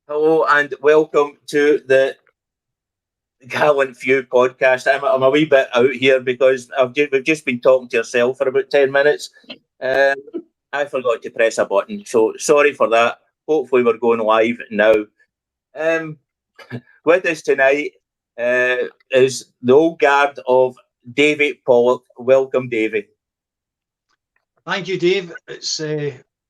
Hello and welcome to the Gallant Few podcast. I'm a wee bit out here because we've just been talking to yourself for about 10 minutes. Um, I forgot to press a button, so sorry for that. Hopefully, we're going live now. Um, with us tonight is the old guard of Davy Pollock. Welcome, Davy. Thank you, Dave.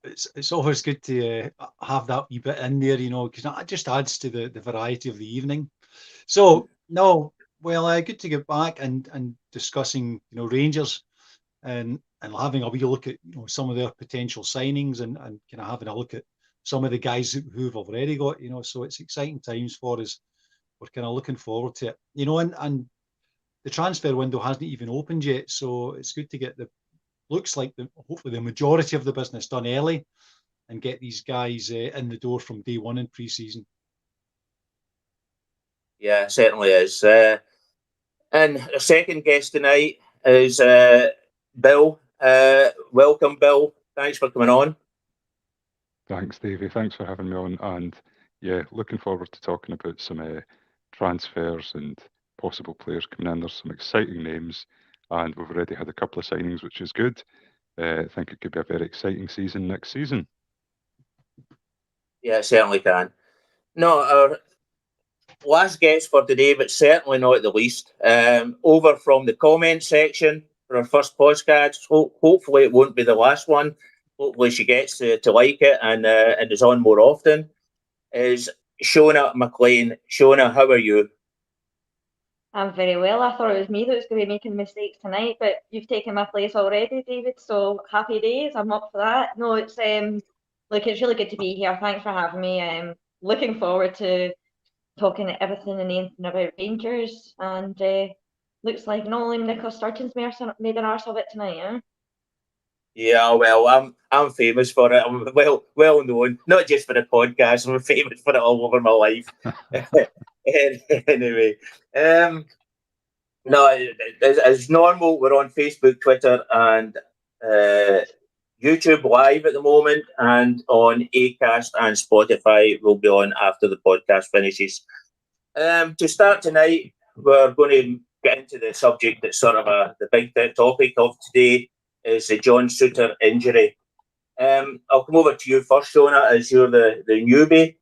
It's always good to have that wee bit in there, because it just adds to the variety of the evening. So no, well, good to get back and discussing Rangers and having a wee look at some of their potential signings and kind of having a look at some of the guys who've already got. So it's exciting times for us. We're kind of looking forward to it, and the transfer window hasn't even opened yet, so it's good to get looks like hopefully the majority of the business done early and get these guys in the door from day one in pre-season. Yeah, it certainly is. And our second guest tonight is Bill. Welcome, Bill. Thanks for coming on. Thanks, Davy. Thanks for having me on. And yeah, looking forward to talking about some transfers and possible players coming in. There's some exciting names, and we've already had a couple of signings, which is good. I think it could be a very exciting season next season. Yeah, it certainly can. No, our last guest for today, but certainly not the least. Over from the comment section for our first podcast. Hopefully, it won't be the last one. Hopefully, she gets to like it and is on more often. Is Shona McLean. Shona, how are you? I'm very well. I thought it was me that was going to be making mistakes tonight, but you've taken my place already, David. So happy days. I'm up for that. No, it's it's really good to be here. Thanks for having me. I'm looking forward to talking everything and anything about Rangers. And looks like not only Nicola Sturgeon's made an arse of it tonight, huh? Yeah, well, I'm famous for it. I'm well known, not just for the podcast. I'm famous for it all over my life. Anyway, no, as normal, we're on Facebook, Twitter, and YouTube live at the moment, and on Acast and Spotify. We'll be on after the podcast finishes. To start tonight, we're going to get into the subject that's sort of the big topic of today is the John Souttar injury. I'll come over to you first, Shona, as you're the newbie.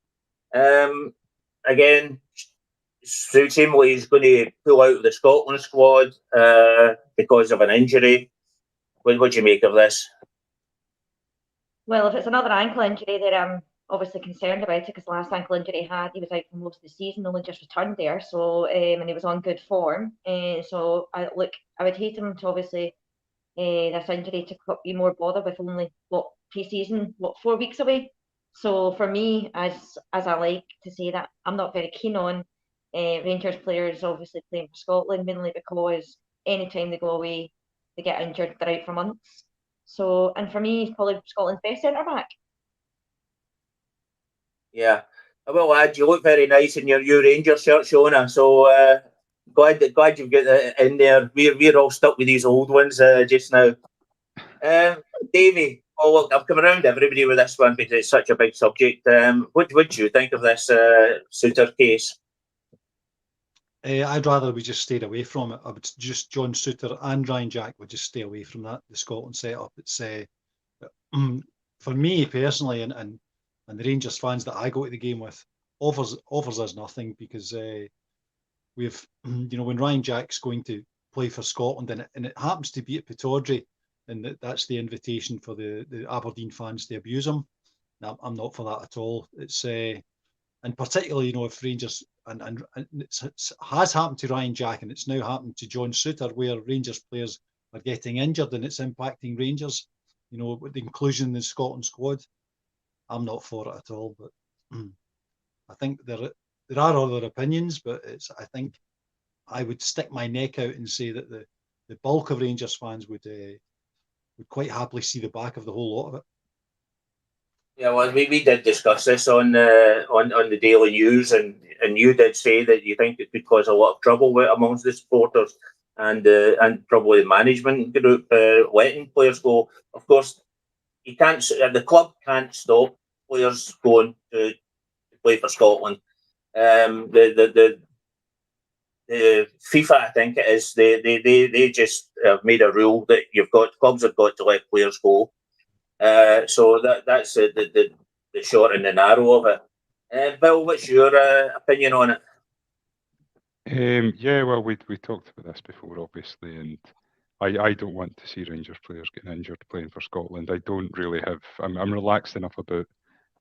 Again, seemingly he's going to pull out of the Scotland squad because of an injury. What do you make of this? Well, if it's another ankle injury, then I'm obviously concerned about it because the last ankle injury he had, he was out for most of the season, only just returned there. So, and he was on good form. So, I would hate him to obviously this injury to be more bother with only pre-season 4 weeks away. So for me, as I like to say that I'm not very keen on Rangers players obviously playing for Scotland, mainly because anytime they go away, they get injured, they're out for months. So, and for me, he's probably Scotland's best centre back. Yeah, well, lad, you look very nice in your new Rangers shirt, Shona. So glad you've got that in there. We're all stuck with these old ones just now. Davy, oh look, I've come around everybody with this one because it's such a big subject. What do you think of this Souttar case? I'd rather we just stayed away from it. I would just John Souttar and Ryan Jack would just stay away from that. The Scotland setup. It's for me personally, and the Rangers fans that I go to the game with offers us nothing because we've when Ryan Jack's going to play for Scotland and it happens to be at Pittodrie, and that's the invitation for the Aberdeen fans to abuse him. Now, I'm not for that at all. It's and particularly if Rangers and it has happened to Ryan Jack and it's now happened to John Souttar where Rangers players are getting injured and it's impacting Rangers. With the inclusion in the Scotland squad, I'm not for it at all. But I think there are other opinions, but I think I would stick my neck out and say that the bulk of Rangers fans would quite happily see the back of the whole lot of it. Yeah, well, we did discuss this on the Daily News, and you did say that you think it could cause a lot of trouble amongst the supporters and probably the management group letting players go. Of course, you can't. The club can't stop players going to play for Scotland. The FIFA, I think it is, they just have made a rule that clubs have got to let players go. So that's the short and the narrow of it. Bill, what's your opinion on it? Yeah, well, we talked about this before, obviously, and I don't want to see Rangers players getting injured playing for Scotland. I don't really have. I'm relaxed enough about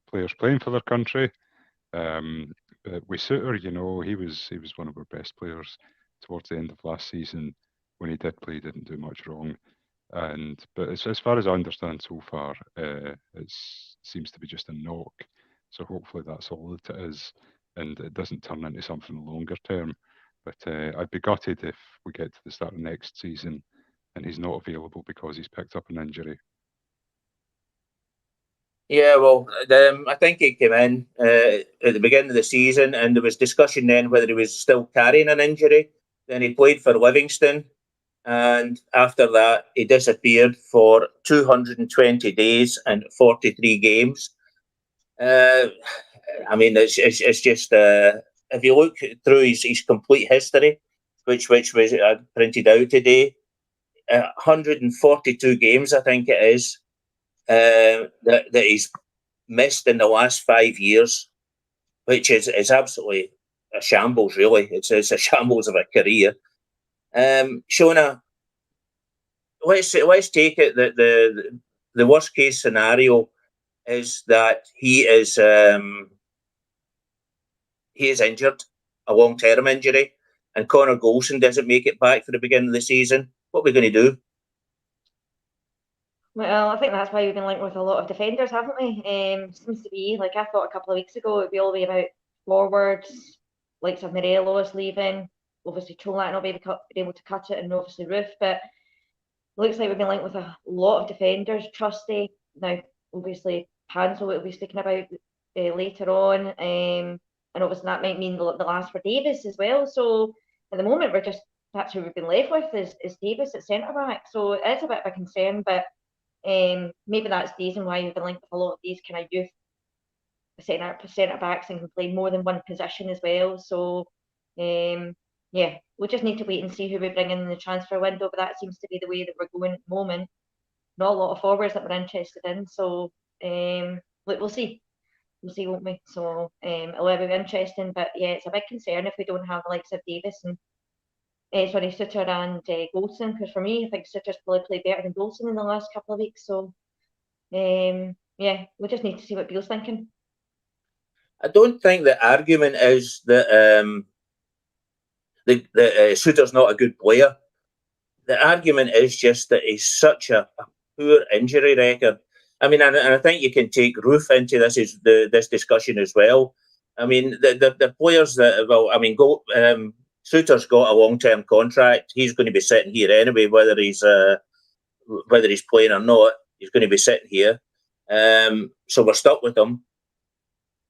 players playing for their country. But with Souttar, he was one of our best players towards the end of last season. When he did play, he didn't do much wrong. But as far as I understand so far, it seems to be just a knock. So hopefully that's all that it is, and it doesn't turn into something longer term. But I'd be gutted if we get to the start of next season and he's not available because he's picked up an injury. Yeah, well, I think he came in at the beginning of the season, and there was discussion then whether he was still carrying an injury. Then he played for Livingston, and after that, he disappeared for 220 days and 43 games. I mean, it's just if you look through his complete history, which was printed out today, 142 games, I think it is. That he's missed in the last 5 years, which is absolutely a shambles, really. It's a shambles of a career. Shona, let's take it that the worst case scenario is that he is injured, a long-term injury, and Connor Goldson doesn't make it back for the beginning of the season. What are we going to do? Well, I think that's why we've been linked with a lot of defenders, haven't we? Seems to be, like I thought a couple of weeks ago, it'd be all the way about forwards, like of Morelos leaving, obviously Cholak not being able to cut it, and obviously Roof, but looks like we've been linked with a lot of defenders. Trusty, now obviously Hansel we'll be speaking about later on, and obviously that might mean the last for Davis as well. So at the moment that's who we've been left with is Davis at centre back. So it's a bit of a concern, but maybe that's the reason why we've been linked with a lot of these kind of youth centre backs and can play more than one position as well. So yeah, we'll just need to wait and see who we bring in the transfer window, but that seems to be the way that we're going at the moment. Not a lot of forwards that we're interested in, so look, we'll see. We'll see, won't we? So it'll be interesting, but yeah, it's a big concern if we don't have the likes of Davis and Souttar and Goldson, because for me, I think Souttar's probably played better than Goldson in the last couple of weeks. So yeah, we just need to see what Beale's thinking. I don't think the argument is that Souttar's not a good player. The argument is just that he's such a poor injury record. I mean, and I think you can take Roof into this discussion as well. I mean, the players that, well, I mean, Souttar's got a long-term contract. He's going to be sitting here anyway, whether he's playing or not. He's going to be sitting here. So we're stuck with him.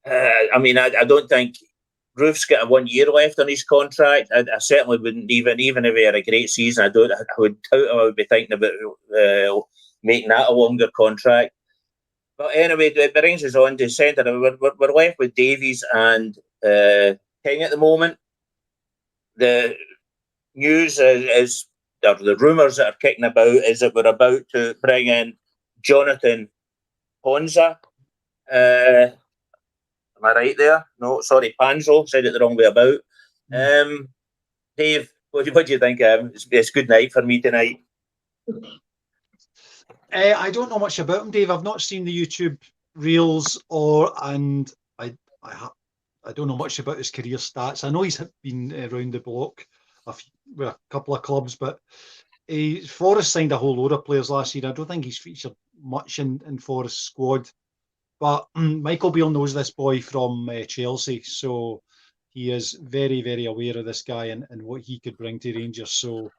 I mean, I don't think Roof's got a 1 year left on his contract. I certainly wouldn't even if he had a great season. I would doubt I would be thinking about making that a longer contract. But anyway, it brings us on to centre. We're left with Davies and King at the moment. The news is, or the rumours that are kicking about, is that we're about to bring in Jonathan Ponza. Am I right there? No, sorry, Panzo. Said it the wrong way about. Dave, what do you think of him? It's good night for me tonight. I don't know much about him, Dave. I've not seen the YouTube reels, and I don't know much about his career stats. I know he's been around the block with a couple of clubs, but Forest signed a whole load of players last year. I don't think he's featured much in Forest's squad. But Michael Beale knows this boy from Chelsea, so he is very, very aware of this guy and what he could bring to Rangers. So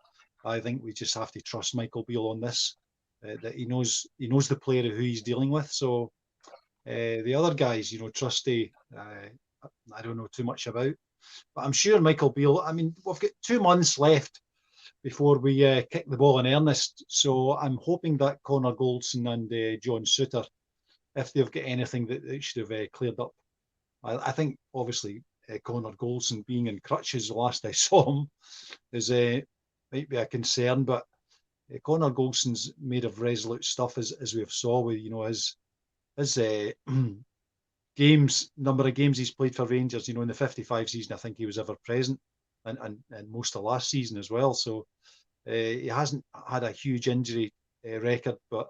I think we just have to trust Michael Beale on this, that he knows the player who he's dealing with. So the other guys, Trusty, I don't know too much about, but I'm sure Michael Beale. I mean, we've got 2 months left before we kick the ball in earnest. So I'm hoping that Connor Goldson and John Souttar, if they've got anything that they should have cleared up I think obviously Connor Goldson being in crutches the last I saw him is might be a concern, but Connor Goldson's made of resolute stuff as we have saw with his number of games he's played for Rangers. In the 55 season, I think he was ever present, and most of last season as well. So he hasn't had a huge injury record, but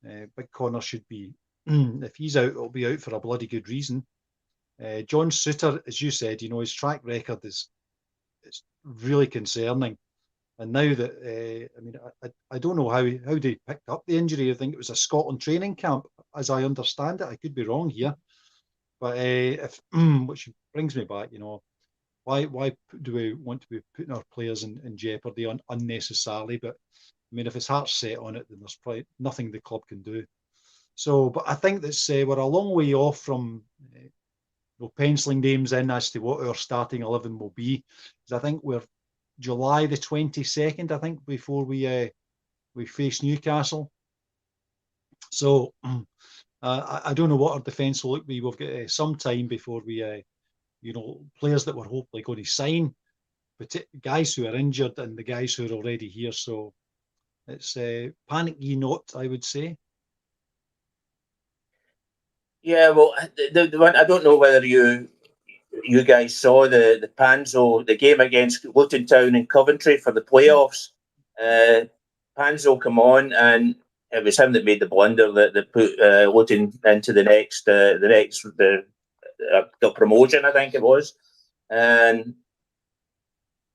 Big Connor should be. If he's out, it'll be out for a bloody good reason. John Souttar, as you said, his track record is really concerning. And now that I don't know how they picked up the injury. I think it was a Scotland training camp, as I understand it. I could be wrong here, but which brings me back. Why do we want to be putting our players in jeopardy unnecessarily? But if his heart's set on it, then there's probably nothing the club can do. So, but I think that's we're a long way off from penciling names in as to what our starting 11 will be. Because I think we're July the 22nd, I think, before we face Newcastle. So I don't know what our defence will look like. We've got some time before we, players that we're hopefully going to sign, but guys who are injured and the guys who are already here. So it's panic ye not, I would say. Yeah, well, the one, I don't know whether you guys saw the Panzo, the game against Luton Town in Coventry for the playoffs. Panzo come on, and it was him that made the blunder that put Luton into the promotion, I think it was. And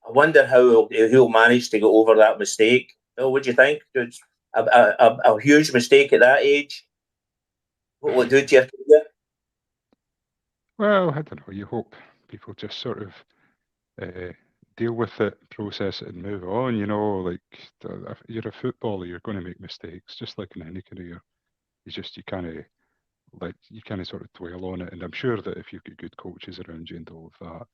I wonder how he'll manage to get over that mistake. What do you think? It's a huge mistake at that age. What will it do to your career? Well, I don't know. You hope people just sort of deal with it, process it, and move on. If you're a footballer, you're going to make mistakes, just like in any career. It's just you kind of sort of dwell on it. And I'm sure that if you've got good coaches around you and all of that,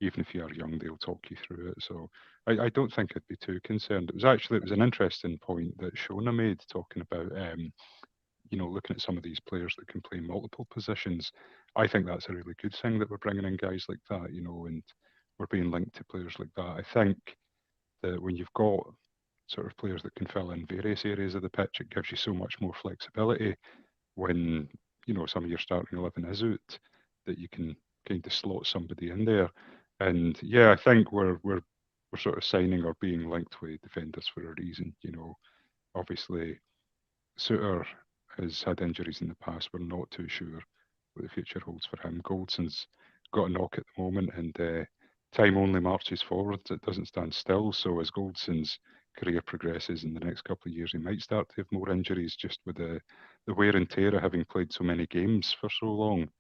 even if you are young, they'll talk you through it. So I don't think I'd be too concerned. It was an interesting point that Shona made, talking about looking at some of these players that can play multiple positions. I think that's a really good thing that we're bringing in guys like that, and we're being linked to players like that. I think that when you've got sort of players that can fill in various areas of the pitch, it gives you so much more flexibility when, some of your starting 11 is out, that you can kind of slot somebody in there. And yeah, I think we're sort of signing or being linked with defenders for a reason. Obviously Souttar has had injuries in the past. We're not too sure what the future holds for him. Goldson's got a knock at the moment, and time only marches forward. It doesn't stand still. So as Goldson's career progresses in the next couple of years, he might start to have more injuries, just with the wear and tear of having played so many games for so long.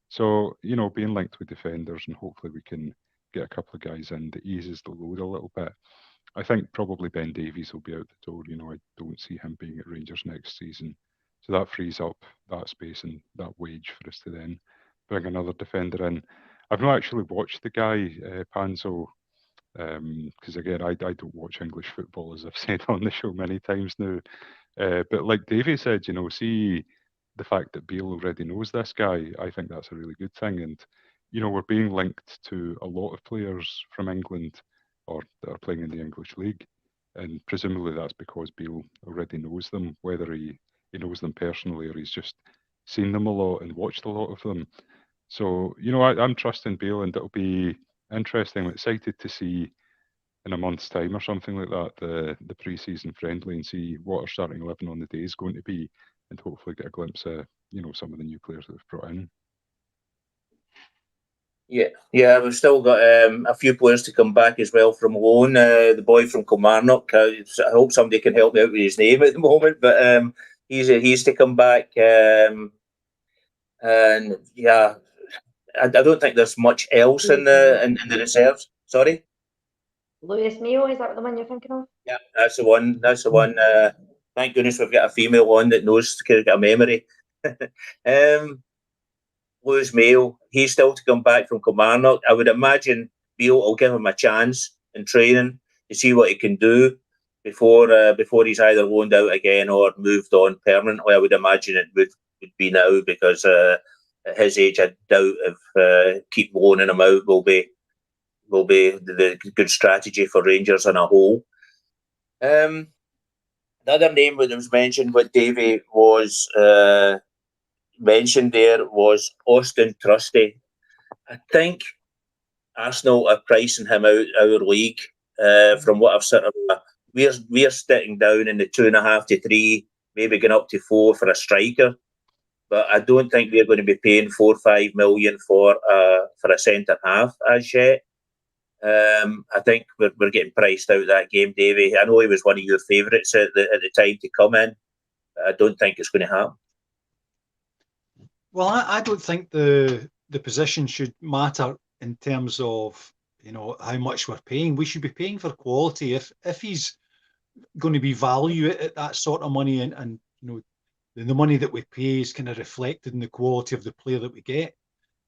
So, being linked with defenders, and hopefully we can get a couple of guys in that eases the load a little bit. I think probably Ben Davies will be out the door. I don't see him being at Rangers next season. So that frees up that space and that wage for us to then bring another defender in. I've not actually watched the guy, Panzo, because again, I don't watch English football, as I've said on the show many times now. But like Davy said, see the fact that Beale already knows this guy, I think that's a really good thing. And, we're being linked to a lot of players from England or that are playing in the English league. And presumably that's because Beale already knows them, whether he knows them personally or he's just seen them a lot and watched a lot of them. So, I'm trusting Beale, and it'll be interesting. I'm excited to see in a month's time or something like that, the pre-season friendly, and see what our starting 11 on the day is going to be, and hopefully get a glimpse of, some of the new players that we've brought in. Yeah, we've still got a few players to come back as well from loan. The boy from Kilmarnock, I hope somebody can help me out with his name at the moment, but he's to come back. And yeah, I don't think there's much else in the reserves. Sorry? Lewis Mayo, is that the one you're thinking of? Yeah, that's the one. Thank goodness we've got a female on that knows to get a memory. Lewis Mayo, he's still to come back from Kilmarnock. I would imagine Beale will give him a chance in training to see what he can do before he's either loaned out again or moved on permanently. I would imagine it would be now, because at his age, I doubt if keep loaning him out will be the good strategy for Rangers on a whole. The other name that was mentioned, what Davy was mentioned there, was Austin Trusty. I think Arsenal are pricing him out our league. From what I've sort of, we're sitting down in the 2.5 to 3, maybe going up to 4 for a striker. But I don't think we're going to be paying 4 or 5 million for a centre half as yet. I think we're getting priced out of that game, Davy. I know he was one of your favourites at the time to come in, but I don't think it's going to happen. Well, I don't think the position should matter in terms of how much we're paying. We should be paying for quality. If he's going to be value at that sort of money, and the money that we pay is kind of reflected in the quality of the player that we get,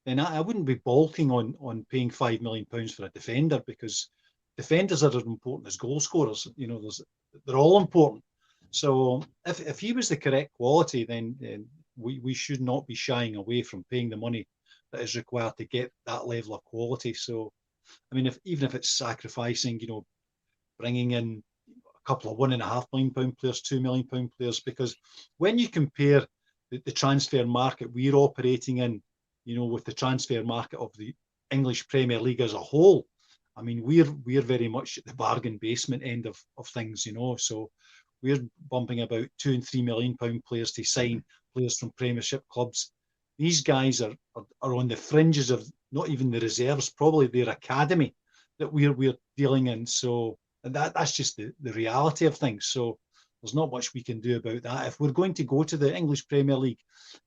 then I wouldn't be balking on paying £5 million for a defender, because defenders are as important as goal scorers. They're all important. So if he was the correct quality, then we should not be shying away from paying the money that is required to get that level of quality. So, I mean, even if it's sacrificing, bringing in a couple of £1.5 million players, £2 million players, because when you compare the transfer market we're operating in, with the transfer market of the English Premier League as a whole, I mean, we're very much at the bargain basement end of things, so we're bumping about £2 and £3 million players to sign players from Premiership clubs. These guys are on the fringes of not even the reserves, probably their academy that we're dealing in. So, and that's just the reality of things. So there's not much we can do about that. If we're going to go to the English Premier League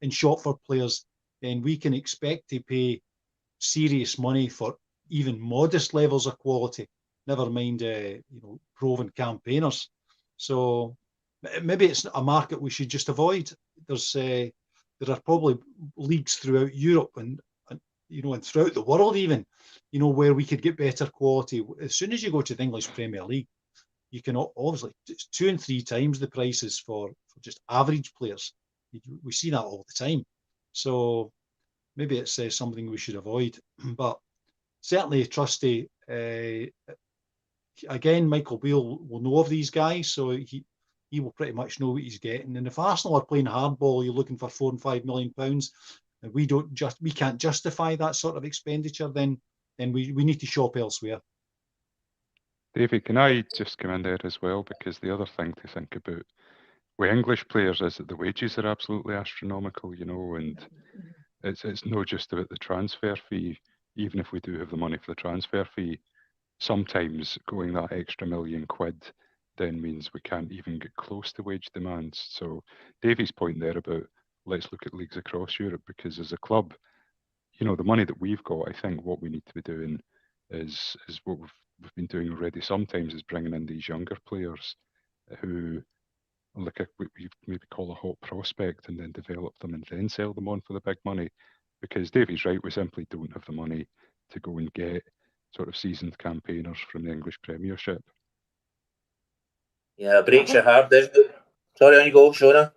and shop for players, then we can expect to pay serious money for even modest levels of quality, never mind proven campaigners. So maybe it's a market we should just avoid. There are probably leagues throughout Europe and throughout the world even, where we could get better quality. As soon as you go to the English Premier League, you can obviously, it's 2 and 3 times the prices for just average players. We see that all the time. So maybe it's something we should avoid. But certainly Trusty, again, Michael Beale will know of these guys, so he will pretty much know what he's getting. And if Arsenal are playing hardball, you're looking for £4 and £5 million, and we can't justify that sort of expenditure, then we need to shop elsewhere. Davy, can I just come in there as well? Because the other thing to think about with English players is that the wages are absolutely astronomical, and it's not just about the transfer fee. Even if we do have the money for the transfer fee, sometimes going that extra £1 million then means we can't even get close to wage demands. So Davy's point there about let's look at leagues across Europe, because as a club, the money that we've got, I think what we need to be doing is what we've been doing already sometimes, is bringing in these younger players who we maybe call a hot prospect, and then develop them and then sell them on for the big money. Because Davy's right, we simply don't have the money to go and get sort of seasoned campaigners from the English Premiership. Yeah, it breaks your heart, doesn't it? Sorry, on you go, Shona.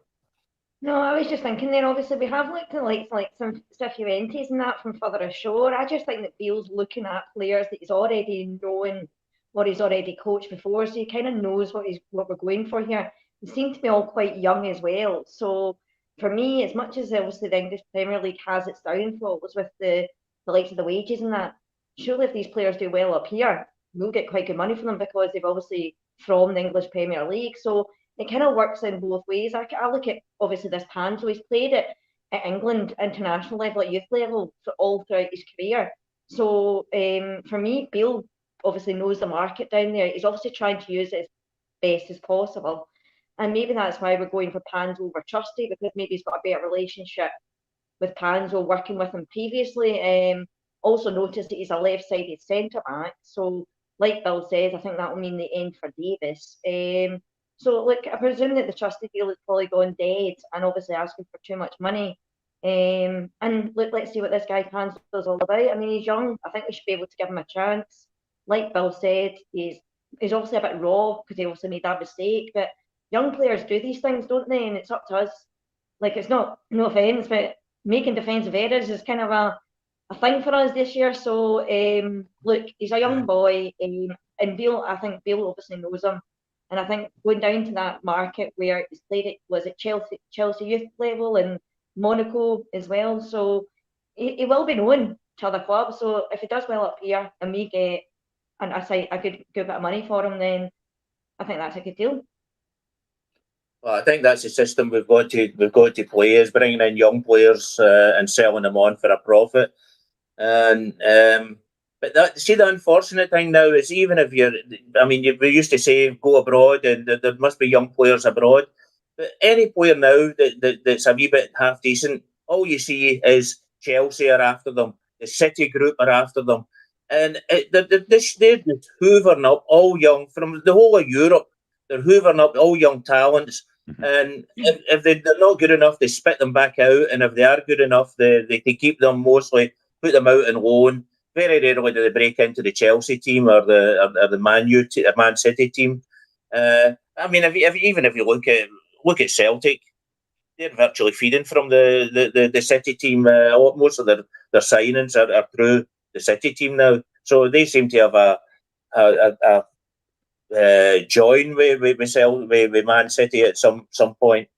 No, I was just thinking there, obviously we have looked at like some Cifuentes and that from further ashore. I just think that Beale's looking at players that he's already known, or he's already coached before, so he kind of knows what we're going for here. They seem to be all quite young as well. So for me, as much as obviously the English Premier League has its downfalls with the likes of the wages and that, surely if these players do well up here, we'll get quite good money from them, because they've obviously from the English Premier League. So it kind of works in both ways. I look at obviously this Panzo. He's played at England international level, at youth level, for all throughout his career. So for me, Beale obviously knows the market down there. He's obviously trying to use it as best as possible, and maybe that's why we're going for Panzo over Trusty, because maybe he's got a better relationship with Panzo, working with him previously. Also noticed that he's a left-sided centre back, so like Bill says, I think that will mean the end for Davis. So look, I presume that the Trusty deal has probably gone dead, and obviously asking for too much money. And look, let's see what this guy Panzo's all about. I mean, he's young. I think we should be able to give him a chance. Like Bill said, he's obviously a bit raw because he also made that mistake. But young players do these things, don't they? And it's up to us. Like, it's not, no offence, but making defensive errors is kind of a thing for us this year. So look, he's a young boy, and Beale, I think Beale obviously knows him, and I think going down to that market where he's played it, was it Chelsea youth level and Monaco as well. So he will be known to other clubs. So if he does well up here and we get a good bit of money for him, then I think that's a good deal. Well, I think that's the system we've got to play, is bringing in young players and selling them on for a profit. And but the unfortunate thing now is, even if we used to say go abroad, and there must be young players abroad. But any player now that's a wee bit half decent, all you see is Chelsea are after them, the City group are after them, and they're just hoovering up all young from the whole of Europe. They're hoovering up all young talents. And if they're not good enough, they spit them back out. And if they are good enough, they keep them, mostly put them out on loan. Very rarely do they break into the Chelsea team or the Man City team. Even if you look at Celtic, they're virtually feeding from the City team. Most of their signings are through the City team now. So they seem to have a join with Man City at some point.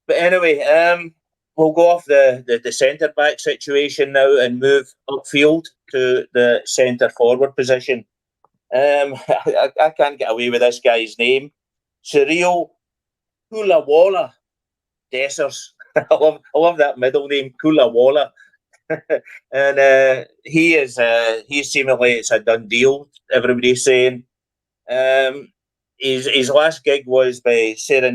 But anyway, we'll go off the centre back situation now and move upfield to the centre forward position. I can't get away with this guy's name, Cyril Kulawala Dessers. I love that middle name, Kulawala. And he's seemingly, it's a done deal, everybody's saying. His last gig was by Sarah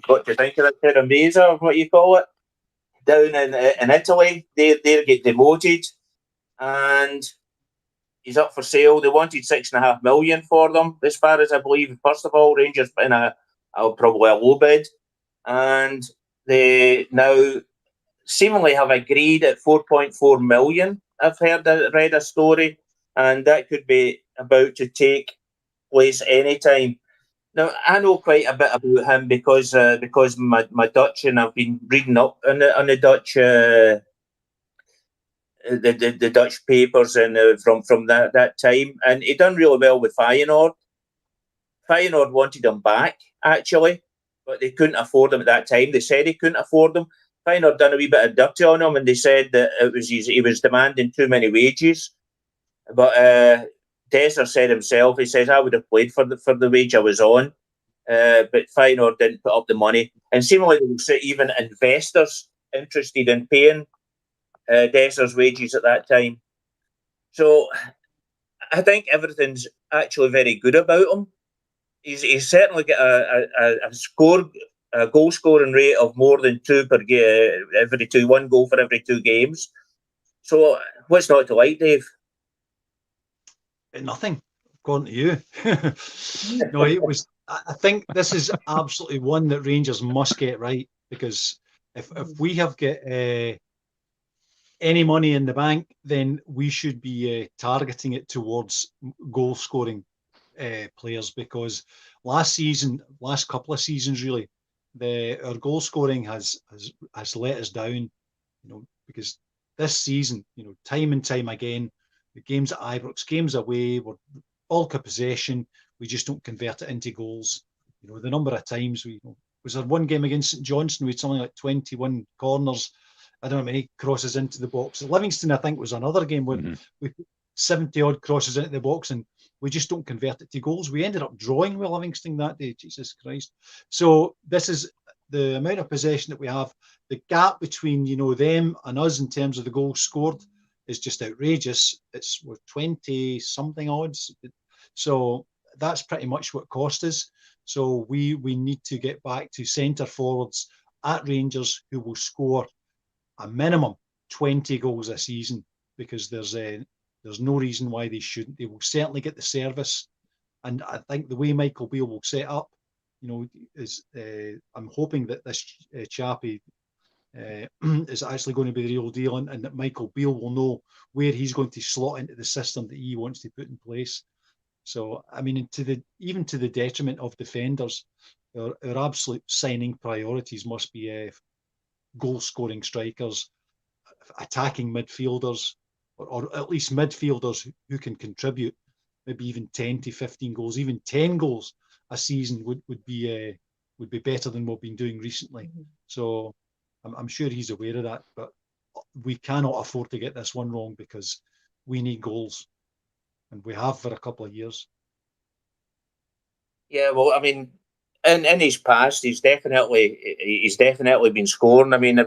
what do you think of it? Sarah Mesa, what you call it, down in Italy. They get demoted, and he's up for sale. They wanted 6.5 million for them, as far as I believe. First of all, Rangers put in probably a low bid, and they now seemingly have agreed at 4.4 million. I've read a story, and that could be about to take place anytime. Now, I know quite a bit about him because my Dutch, and I've been reading up on the Dutch the Dutch papers, and from that time, and he done really well with Feyenoord. Feyenoord wanted him back, actually, but they couldn't afford him at that time. They said he couldn't afford him. Feyenoord done a wee bit of dirty on him, and they said that he was demanding too many wages. But Desser said himself, he says, I would have played for the wage I was on, but Feyenoord didn't put up the money. And seemingly there was even investors interested in paying Desser's wages at that time. So I think everything's actually very good about him. He's certainly got a goal scoring rate of more than 2 per game, one goal for every 2 games. So what's not to like, Dave? Nothing, according to you. No, it was. I think this is absolutely one that Rangers must get right, because if we have got any money in the bank, then we should be targeting it towards goal scoring players, because last couple of seasons really, our goal scoring has let us down, because this season, time and time again, the games at Ibrox, games away, we're bulk of possession, we just don't convert it into goals. The number of times was there one game against St Johnstone, we had something like 21 corners, I don't know how many crosses into the box. Livingston, I think, was another game when we put 70 odd crosses into the box and we just don't convert it to goals. We ended up drawing with Livingston that day, Jesus Christ. So this is the amount of possession that we have. The gap between, them and us in terms of the goals scored is just outrageous. We're 20 something odds. So that's pretty much what cost us. So we need to get back to centre forwards at Rangers who will score a minimum 20 goals a season, because there's no reason why they shouldn't. They will certainly get the service, and I think the way Michael Beale will set up, is I'm hoping that this chappie is actually going to be the real deal, and that Michael Beale will know where he's going to slot into the system that he wants to put in place. So, I mean, even to the detriment of defenders, our absolute signing priorities must be goal-scoring strikers, attacking midfielders, or at least midfielders who can contribute maybe even 10 to 15 goals, even 10 goals a season would be better than what we've been doing recently. Mm-hmm. So I'm sure he's aware of that, but we cannot afford to get this one wrong because we need goals, and we have for a couple of years. Yeah, well, I mean, in his past, he's definitely been scoring. I mean,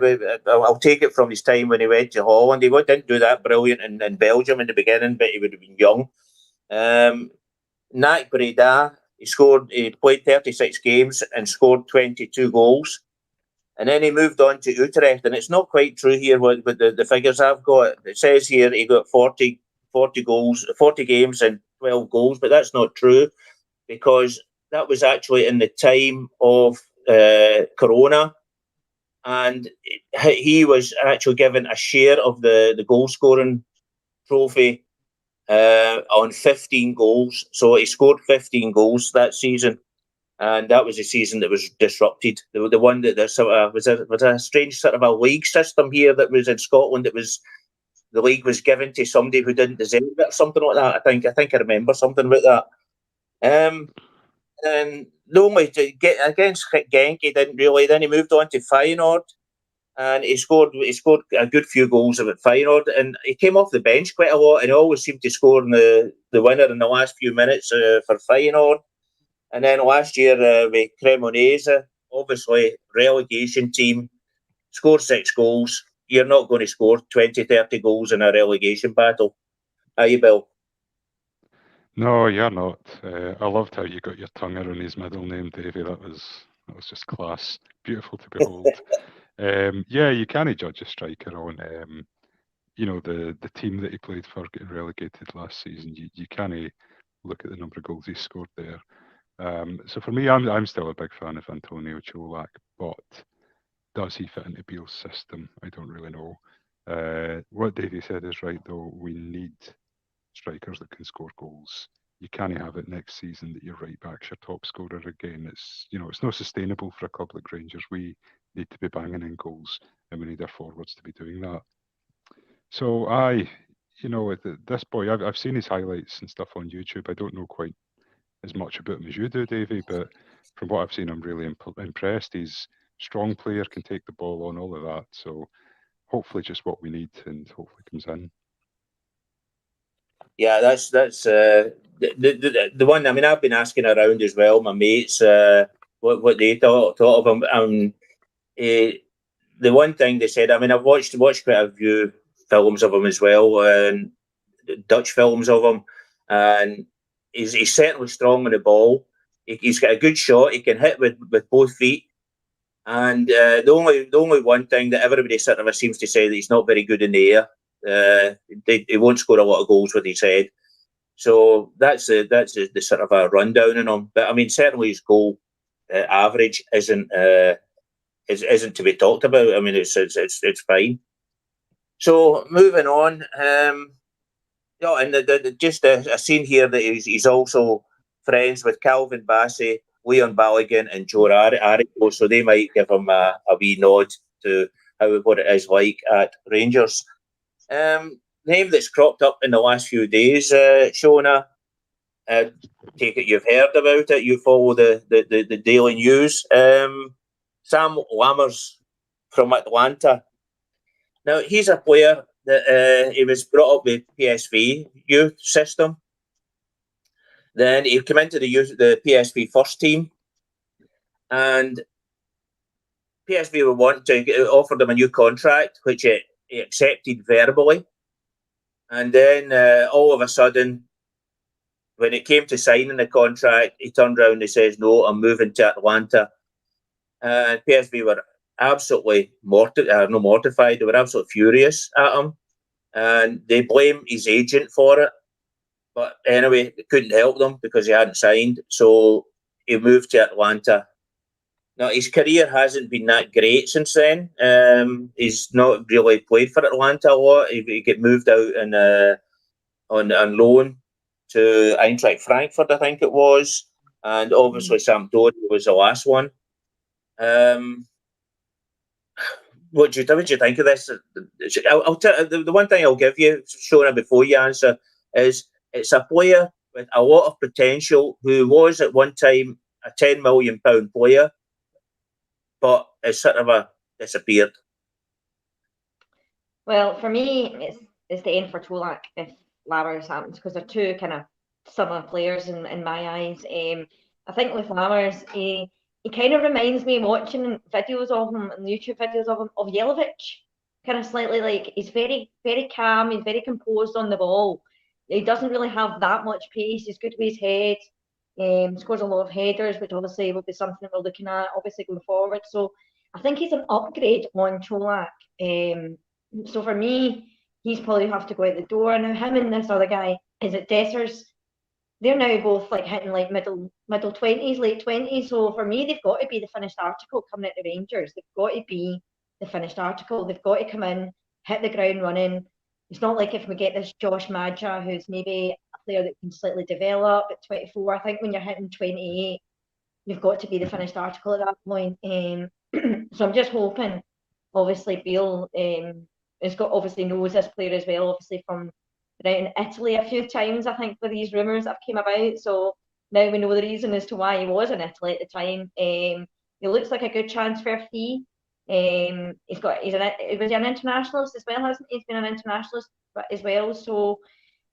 I'll take it from his time when he went to Holland. He didn't do that brilliant in Belgium in the beginning, but he would have been young. Nat Breda, he played 36 games and scored 22 goals. And then he moved on to Utrecht, and it's not quite true here what the figures I've got. It says here he got 40 goals, 40 games and 12 goals, but that's not true because that was actually in the time of Corona, and he was actually given a share of the goal scoring trophy on 15 goals. So he scored 15 goals that season, and that was the season that was disrupted. The one that sort of was a strange sort of a league system here that was in Scotland. It was the league was given to somebody who didn't deserve it, or something like that. I think I remember something about that. And normally to get against Genk, he didn't really. Then he moved on to Feyenoord, and he scored a good few goals at Feyenoord, and he came off the bench quite a lot, and he always seemed to score in the winner in the last few minutes for Feyenoord. And then last year with Cremonese, obviously relegation team, scored 6 goals. You're not going to score 20, 30 goals in a relegation battle, are you, Bill? No, you're not. I loved how you got your tongue around his middle name, Davy. That was just class. Beautiful to behold. Yeah, you can't judge a striker on the team that he played for getting relegated last season. You can't look at the number of goals he scored there. So for me, I'm still a big fan of Antonio Cholak, but does he fit into Beale's system? I don't really know. What Davy said is right, though. We need strikers that can score goals. You can't have it next season that your right back's your top scorer again. It's not sustainable for a club like Rangers. We need to be banging in goals, and we need our forwards to be doing that. So this boy, I've seen his highlights and stuff on YouTube. I don't know quite as much about him as you do, Davy, but from what I've seen, I'm really impressed. He's a strong player, can take the ball on, all of that. So hopefully just what we need, and hopefully comes in. Yeah, that's the one. I mean, I've been asking around as well, my mates, what they thought of him. The one thing they said, I mean, I've watched quite a few films of him as well, and Dutch films of him, and he's certainly strong on the ball. He's got a good shot. He can hit with both feet. And the only one thing that everybody sort of seems to say that he's not very good in the air. He won't score a lot of goals with his head. So that's the sort of a rundown on him. But I mean, certainly his goal average isn't to be talked about. I mean, it's fine. So moving on, and just a scene here that he's also friends with Calvin Bassey, Leon Balogun, and Joe Aribo, so they might give him a wee nod to what it is like at Rangers. Name that's cropped up in the last few days, Shona. Take it you've heard about it. You follow the Daily News. Sam Lammers from Atlanta. Now he's a player that he was brought up with PSV youth system. Then he came into the PSV first team, and PSV were wanting to offer him a new contract, which he accepted verbally. And then all of a sudden, when it came to signing the contract, he turned around and he says, "No, I'm moving to Atlanta." And PSV were absolutely mortified. They were absolutely furious at him, and they blame his agent for it. But anyway, it couldn't help them because he hadn't signed. So he moved to Atlanta. Now, his career hasn't been that great since then. He's not really played for Atlanta a lot. He got moved out on loan to Eintracht Frankfurt, I think it was. And obviously Sampdoria was the last one. What do you think of this? I'll tell the one thing I'll give you, Shona, before you answer, is it's a player with a lot of potential who was at one time a £10 million player, but it's sort of disappeared. Well, for me, it's the end for Tolak if Lammers happens, because they're two kind of similar players in my eyes. I think with Lammers, he kind of reminds me, watching videos of him and YouTube videos of him, of Jelavic. Kind of slightly like, he's very, very calm, he's very composed on the ball. He doesn't really have that much pace. He's good with his head. Scores a lot of headers, which obviously will be something we're looking at, obviously going forward. So I think he's an upgrade on Cholak. So for me, he's probably have to go out the door. Now him and this other guy, is it Dessers? They're now both like hitting like middle 20s, late 20s. So for me, they've got to be the finished article coming at the Rangers. They've got to be the finished article. They've got to come in, hit the ground running. It's not like if we get this Josh Madja, who's maybe a player that can slightly develop at 24. I think when you're hitting 28, you've got to be the finished article at that point. So I'm just hoping, obviously, Beale has got, obviously knows this player as well, obviously from out in Italy a few times, I think, for these rumours that came about. So now we know the reason as to why he was in Italy at the time. He looks like a good transfer fee. Was he an internationalist as well, hasn't he? He's been an internationalist as well. So,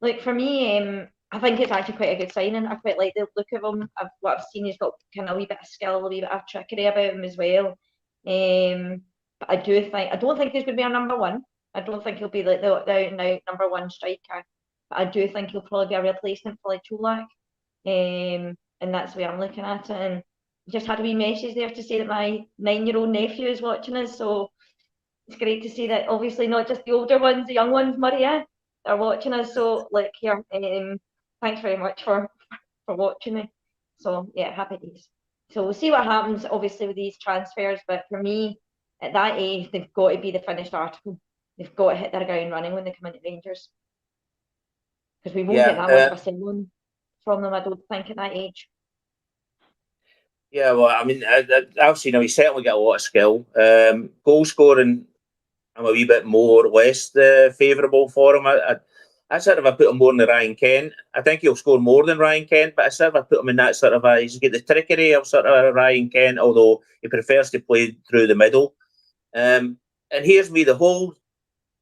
like, for me, I think it's actually quite a good signing. I quite like the look of him. What I've seen, he's got kind of a wee bit of skill, a wee bit of trickery about him as well. But I don't think he's going to be a number one. I don't think he'll be like the out-and-out number one striker. But I do think he'll probably be a replacement for like Cholak. And that's the way I'm looking at it. And just had a wee message there to say that my 9-year-old nephew is watching us. So it's great to see that, obviously not just the older ones, the young ones, Maria, are watching us. So like here, thanks very much for watching me. So yeah, happy days. So we'll see what happens, obviously, with these transfers. But for me, at that age, they've got to be the finished article. They've got to hit their ground running when they come into Rangers. Because we won't get that much of a sign from them, I don't think, at that age. Yeah, well, I mean, I've seen him. He's certainly got a lot of skill. Goal scoring, I'm a wee bit more or less favourable for him. I sort of put him more than Ryan Kent. I think he'll score more than Ryan Kent, but I sort of put him in that sort of he's got the trickery of sort of Ryan Kent, although he prefers to play through the middle. And here's me the whole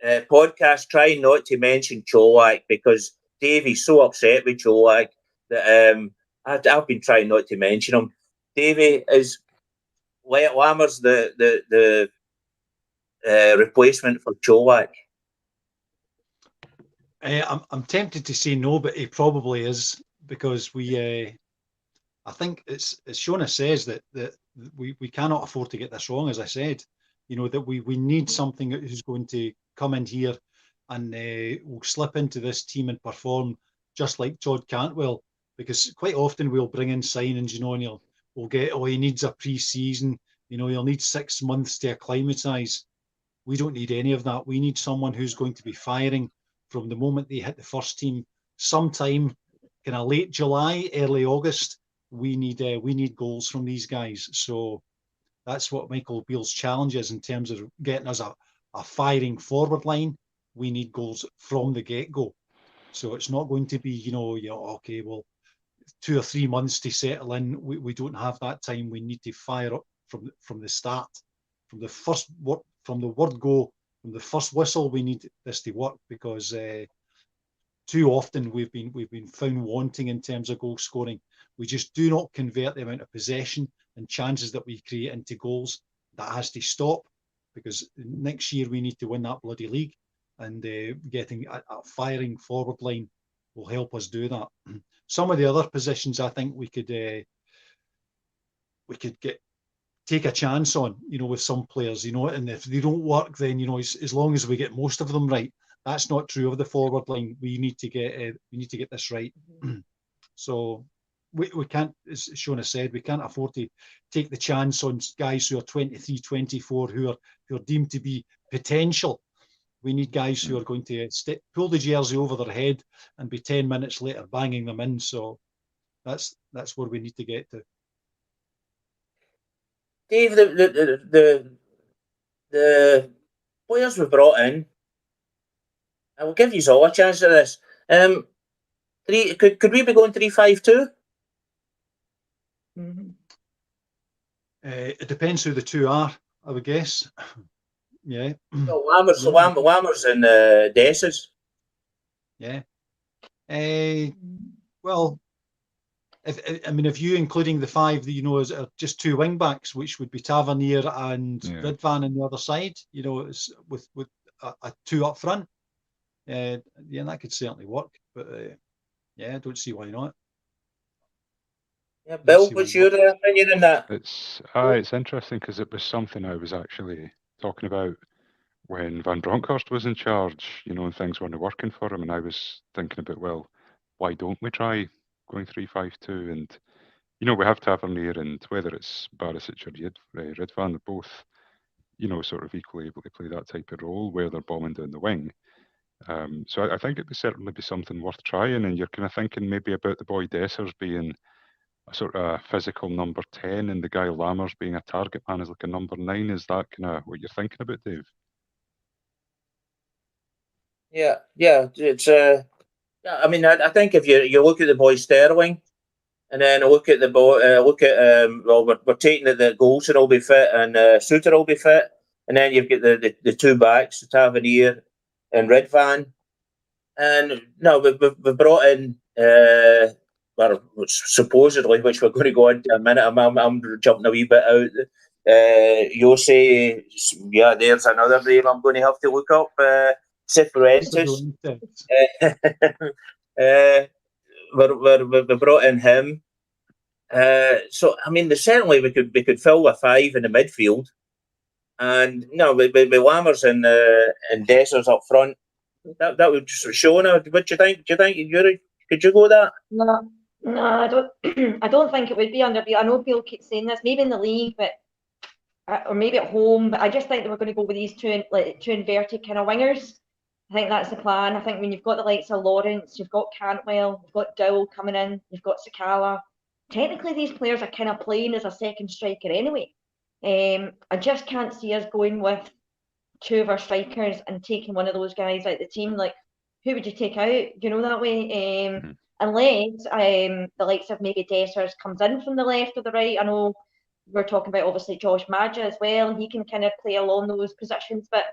podcast trying not to mention Cholak because Davy's so upset with Cholak that I've been trying not to mention him. Davy is Lammers the replacement for Cholak. I'm tempted to say no, but he probably is because I think it's Shona says that we cannot afford to get this wrong. As I said, that we need something who's going to come in here and will slip into this team and perform just like Todd Cantwell. Because quite often we'll bring in signings, and we'll get, he needs a pre-season, he'll need 6 months to acclimatise. We don't need any of that. We need someone who's going to be firing from the moment they hit the first team. Sometime kind of late July, early August, we need goals from these guys. So that's what Michael Beale's challenge is in terms of getting us a firing forward line. We need goals from the get-go. So it's not going to be, okay, well, 2 or 3 months to settle in. We don't have that time. We need to fire up from the start, from the first word, from the word go, from the first whistle. We need this to work because too often we've been found wanting in terms of goal scoring. We just do not convert the amount of possession and chances that we create into goals. That has to stop because next year we need to win that bloody league, and getting a firing forward line will help us do that. Some of the other positions I think we could take a chance on, with some players, and if they don't work, then as long as we get most of them right. That's not true of the forward line. We need to get this right. So we can't, as Shona said, we can't afford to take the chance on guys who are 23, 24, who are deemed to be potential. We need guys who are going to pull the jersey over their head and be 10 minutes later banging them in. So that's where we need to get to. Dave, the the players we brought in, I will give you all a chance at this. Could we be going 3-5-2? Mhm. It depends who the two are, I would guess. Yeah. Well, Lammers and Dessers. Yeah. Well, if you including the five that are just two wing backs, which would be Tavernier and Ridvan on the other side, it's with a two up front. That could certainly work. But I don't see why not. Yeah, Bill, what's your opinion on that? It's interesting because it was something I was actually talking about when Van Bronckhorst was in charge, and things weren't working for him, and I was thinking about, well, why don't we try going 3-5-2? And we have Tavernier, and whether it's Barisic or Ridvan, they're both, sort of equally able to play that type of role where they're bombing down the wing. So I think it would certainly be something worth trying. And you're kind of thinking maybe about the boy Dessers being a sort of physical number 10 and the guy Lammers being a target man as like a number 9. Is that kind of what you're thinking about, Dave? Yeah, it's I mean, I think if you look at the boy Sterling, and then look at we're taking that the Goulson will be fit and Souttar will be fit, and then you've got the two backs, Tavernier and Ridvan, and no, we've brought in well, supposedly, which we're going to go into in a minute. I'm jumping a wee bit out. Yossi, there's another name I'm going to have to look up. Cifuentes. We brought in him. So I mean, certainly we could fill a 5 in the midfield, and with Lammers and Dessers up front. That would Shona. What do you think? Could you go with that? No, I don't. I don't think it would be under. I know people keep saying this, maybe in the league, but or maybe at home. But I just think that we're going to go with these two inverted kind of wingers. I think that's the plan. I think when you've got the likes of Lawrence, you've got Cantwell, you've got Dowell coming in, you've got Sakala. Technically, these players are kind of playing as a second striker anyway. I just can't see us going with two of our strikers and taking one of those guys out of the team. Like, who would you take out? That way. Unless the likes of maybe Dessers comes in from the left or the right. I know we're talking about obviously Josh Maja as well. He can kind of play along those positions, but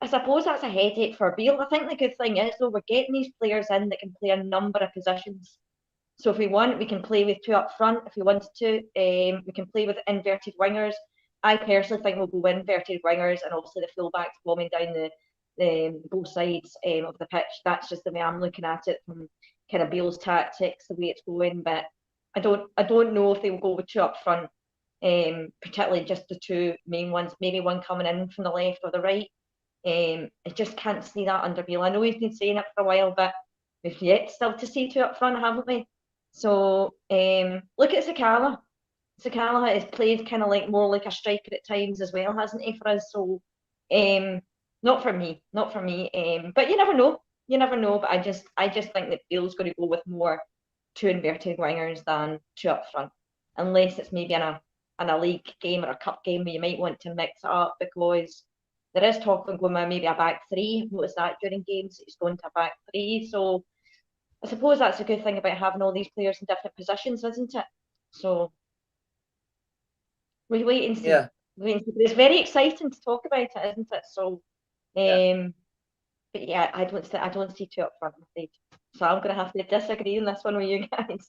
I suppose that's a headache for Beale. I think the good thing is, though, we're getting these players in that can play a number of positions. So if we want, we can play with two up front. If we wanted to, we can play with inverted wingers. I personally think we'll go inverted wingers and obviously the fullbacks bombing down the both sides of the pitch. That's just the way I'm looking at it from kind of Beale's tactics, the way it's going. But I don't know if they will go with two up front, particularly just the two main ones. Maybe one coming in from the left or the right. I just can't see that under Beale. I know he's been saying it for a while, but we've yet still to see two up front, haven't we? So look at Sakala. Sakala has played kind of more like a striker at times as well, hasn't he, for us? So not for me. But you never know. But I just think that Beale's going to go with more two inverted wingers than two up front, unless it's maybe in a league game or a cup game where you might want to mix it up, because there is talk of going maybe a back three. Notice that during games it's going to a back three. So I suppose that's a good thing about having all these players in different positions, isn't it? So we wait and see. Yeah. But it's very exciting to talk about it, isn't it? So, but yeah, I don't see two up front, I'm afraid. So I'm going to have to disagree on this one with you guys.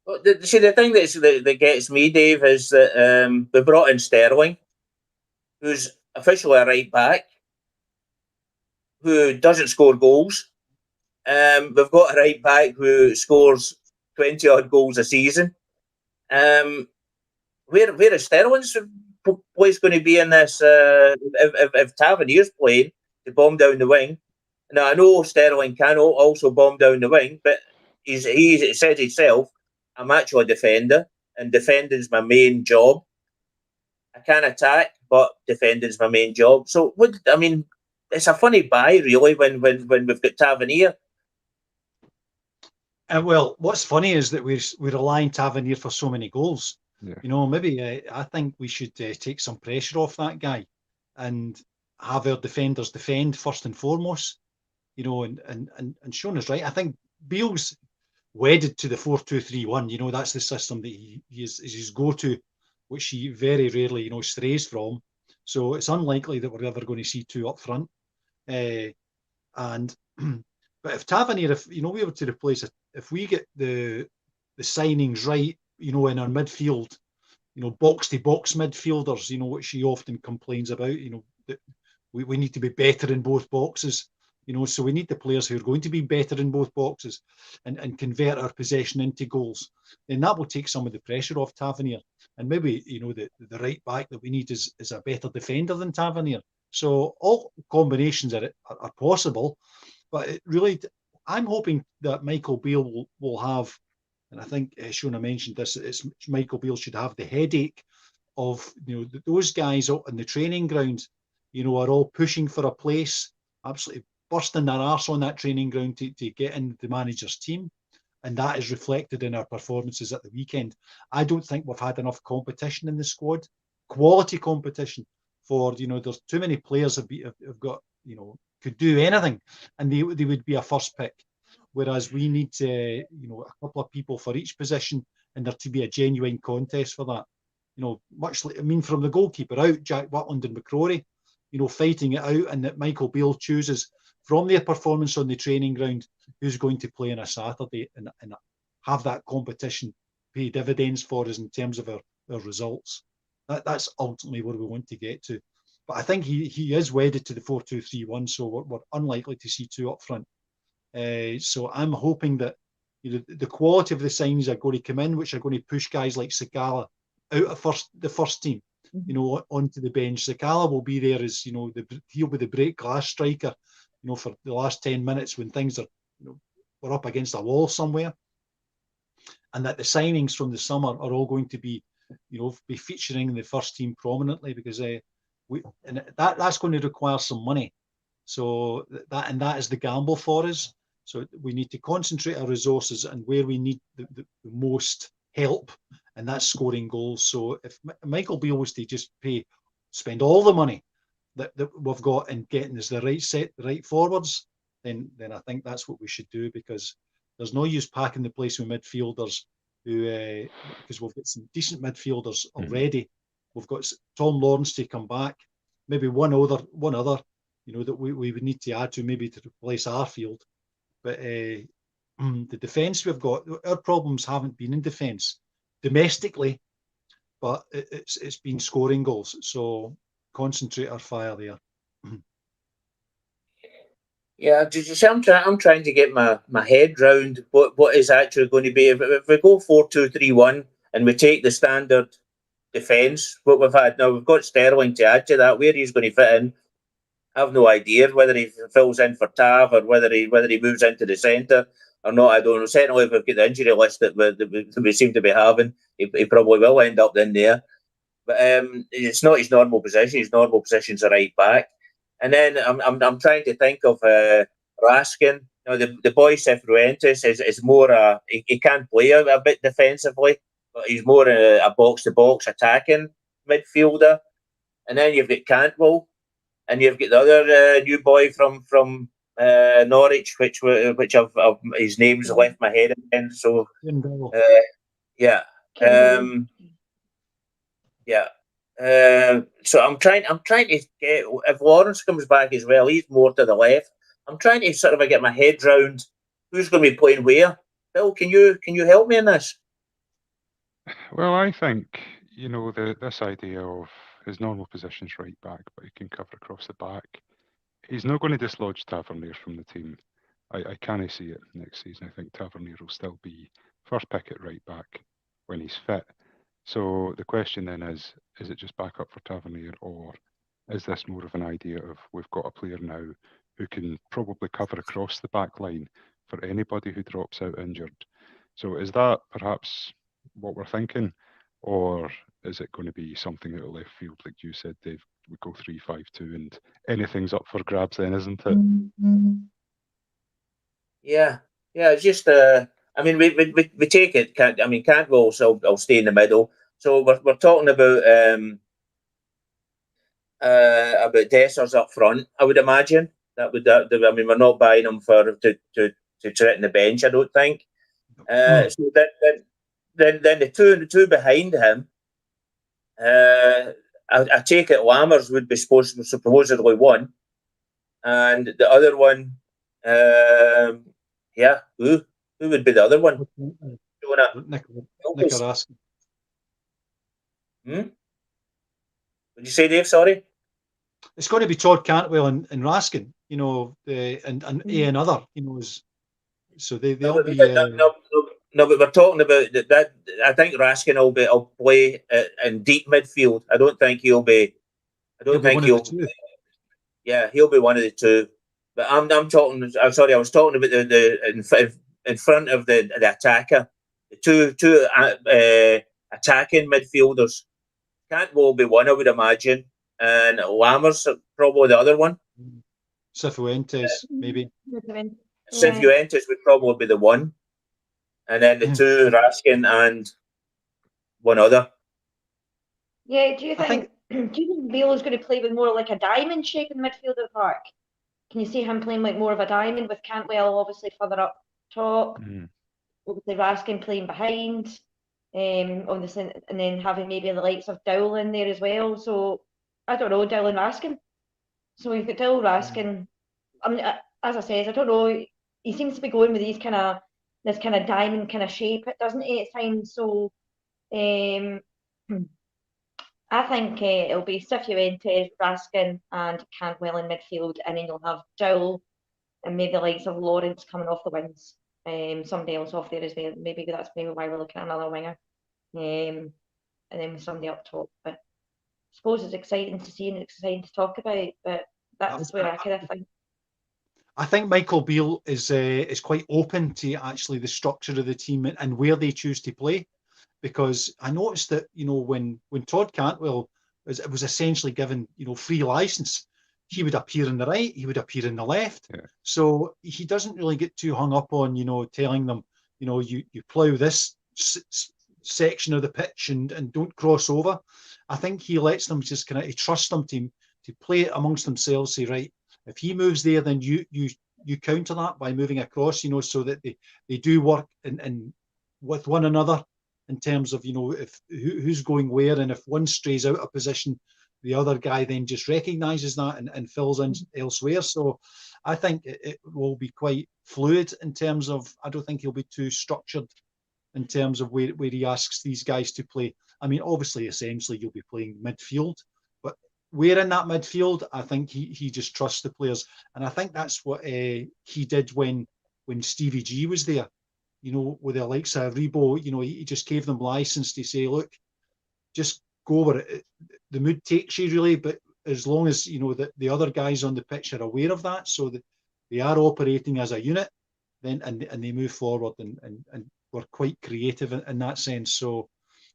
Well, the thing that gets me, Dave, is that we brought in Sterling, who's officially a right back, who doesn't score goals. We've got a right back who scores 20 odd goals a season. Where is Sterling's place going to be in this? If Tavernier's playing to bomb down the wing, now I know Sterling can also bomb down the wing, but he says himself, I'm actually a defender, and defending's my main job. I can attack, but defending's my main job. So it's a funny buy, really, when we've got Tavernier. Well, what's funny is that we're relying Tavernier for so many goals. Yeah. You know, maybe I think we should take some pressure off that guy and have our defenders defend first and foremost. You know, and Shona's right. I think Beale's wedded to the 4-2-3-1. You know, that's the system that he is his go-to, which he very rarely, you know, strays from. So it's unlikely that we're ever going to see two up front. And but if Tavernier, if you know, we were to replace it, if we get the signings right, you know, in our midfield, you know, box to box midfielders, you know, which he often complains about, you know, that we need to be better in both boxes, you know, so we need the players who are going to be better in both boxes and convert our possession into goals. Then that will take some of the pressure off Tavernier. And maybe, you know, the right back that we need is a better defender than Tavernier. So all combinations are possible, but it really, I'm hoping that Michael Beale will have, and I think Shona mentioned this, it's Michael Beale should have the headache of, you know, those guys out in the training ground, you know, are all pushing for a place, absolutely bursting their arse on that training ground to get in the manager's team. And that is reflected in our performances at the weekend. I don't think we've had enough competition in the squad, quality competition for, you know, there's too many players have got, you know, could do anything and they would be a first pick. Whereas we need, you know, a couple of people for each position and there to be a genuine contest for that. You know, much like, I mean, from the goalkeeper out, Jack Butland and McCrory, you know, fighting it out, and that Michael Beale chooses from their performance on the training ground who's going to play on a Saturday and have that competition pay dividends for us in terms of our results. That's ultimately where we want to get to. But I think he is wedded to the 4-2-3-1, so we're unlikely to see two up front. So I'm hoping that, you know, the quality of the signings are going to come in, which are going to push guys like Sakala out of the first team, you know, onto the bench. Sakala will be there as, you know, he'll be the break glass striker, you know, for the last 10 minutes when things are, you know, we're up against a wall somewhere. And that the signings from the summer are all going to be, you know, be featuring in the first team prominently, because that's going to require some money. So that is the gamble for us. So we need to concentrate our resources and where we need the most help, and that's scoring goals. So if Michael Beale was to just spend all the money that we've got in getting us the right forwards, then I think that's what we should do, because there's no use packing the place with midfielders who, because we've got some decent midfielders already. We've got Tom Lawrence to come back, maybe one other, you know, that we would need to add to, maybe to replace Arfield. But the defence we've got, our problems haven't been in defence domestically, but it's been scoring goals. So concentrate our fire there. Yeah, did you see? I'm trying to get my head round what is actually going to be if we go 4-2-3-1 and we take the standard defence what we've had now. We've got Sterling to add to that. Where he's going to fit in, I have no idea. Whether he fills in for Tav or whether he moves into the centre or not, I don't know. Certainly, if we've got the injury list that we seem to be having, he probably will end up in there. But it's not his normal position. His normal position's a right back. And then I'm trying to think of Raskin. You know, the boy Cifuentes is more he can play a bit defensively, but he's more a box to box attacking midfielder. And then you've got Cantwell, and you've got the other new boy from Norwich, which I've his name's left my head again. So yeah. Yeah. So I'm trying to get, if Lawrence comes back as well, he's more to the left. I'm trying to sort of get my head round who's going to be playing where. Bill, can you help me in this? Well, I think, you know, this idea of his normal position's right back, but he can cover across the back. He's not going to dislodge Tavernier from the team. I can't see it next season. I think Tavernier will still be first pick at right back when he's fit. So the question then is it just back up for Tavernier, or is this more of an idea of we've got a player now who can probably cover across the back line for anybody who drops out injured? So is that perhaps what we're thinking, or is it going to be something out of left field, like you said, Dave? We go 3-5-2 and anything's up for grabs then, isn't it? Yeah, it's just I mean, we take it. I mean, Cantwell will stay in the middle. So we're talking about Dessers up front. I would imagine that would. I mean, we're not buying him to sit on the bench. I don't think. So then the two behind him. I take it Lammers would be supposedly one, and the other one. Yeah, who would be the other one? Shona. Nick Raskin. Would you say, Dave? Sorry. It's going to be Todd Cantwell and Raskin, you know, and another, you know, so they'll be. No, but we're talking about that. I think Raskin will play in deep midfield. I don't think he'll be. I don't think he'll. Yeah, he'll be one of the two. But I'm talking. I'm sorry, I was talking about the in front of the attacker, the two attacking midfielders. Cantwell be one, I would imagine, and Lammers probably the other one. Cifuentes, maybe. Cifuentes would probably be the one, and then the two Raskin and one other. Yeah, do you think Beale is going to play with more like a diamond shape in the midfield of the park? Can you see him playing like more of a diamond with Cantwell obviously further up top, obviously Raskin playing behind, and then having maybe the likes of Dowell in there as well. So I don't know, Dowell and Raskin. So you've got Dowell, Raskin. I mean, as I said, I don't know. He seems to be going with this kind of diamond kind of shape, doesn't he? At times, so. I think it'll be Cifuentes, Raskin, and Cantwell in midfield, and then you'll have Dowell and maybe the likes of Lawrence coming off the wings. Somebody else off there as well. Maybe that's maybe why we're looking at another winger. And then with somebody up top. But I suppose it's exciting to see and exciting to talk about. But that's where I kind of think. I think Michael Beale is quite open to actually the structure of the team and where they choose to play. Because I noticed that, you know, when Todd Cantwell was essentially given, you know, free license, he would appear in the right, he would appear in the left. Yeah. So he doesn't really get too hung up on, you know, telling them, you know, you plough this section of the pitch and don't cross over. I think he lets them just kind of, he trusts them to play it amongst themselves, say, right, if he moves there, then you counter that by moving across, you know, so that they do work in with one another. In terms of, you know, if who's going where, and if one strays out of position, the other guy then just recognises that and fills in elsewhere. So I think it will be quite fluid in terms of, I don't think he'll be too structured in terms of where he asks these guys to play. I mean, obviously, essentially, you'll be playing midfield, but where in that midfield, I think he just trusts the players. And I think that's what he did when Stevie G was there. You know, with the likes of Rebo, you know, he just gave them license to say, look, just go where the mood takes you, really. But as long as, you know, the other guys on the pitch are aware of that, so that they are operating as a unit, then and they move forward and we're quite creative in that sense. So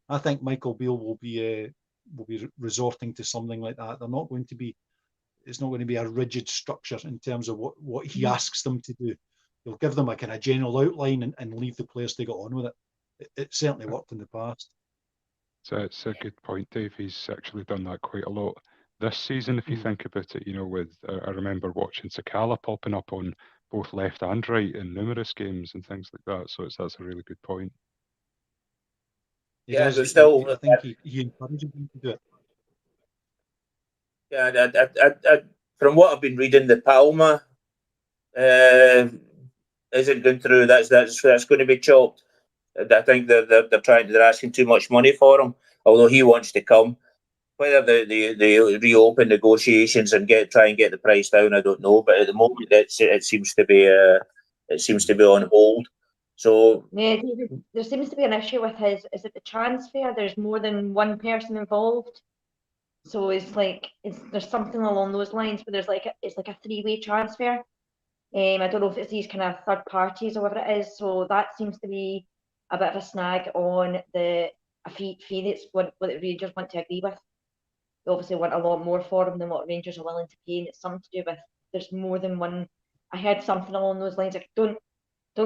I think Michael Beale will be resorting to something like that. They're not going to be, it's not going to be a rigid structure in terms of what he asks them to do. He'll give them a kind of general outline and leave the players to get on with it. It certainly worked in the past. So it's a good point, Dave. He's actually done that quite a lot this season, if you think about it. You know, with I remember watching Sakala popping up on both left and right in numerous games and things like that. So that's a really good point. I think he encourages them to do it. Yeah, from what I've been reading, the Palma isn't going through. That's going to be chopped. I think they're asking too much money for him. Although he wants to come, whether they reopen negotiations and try and get the price down, I don't know. But at the moment, it seems to be on hold. So yeah, there seems to be an issue with is it the transfer? There's more than one person involved. So it's like there's something along those lines, but it's like a three-way transfer. I don't know if it's these kind of third parties or whatever it is. So that seems to be a bit of a snag on a fee that's what the Rangers want to agree with. They obviously want a lot more for him than what Rangers are willing to pay, and it's something to do with there's more than one. I heard something along those lines. Like don't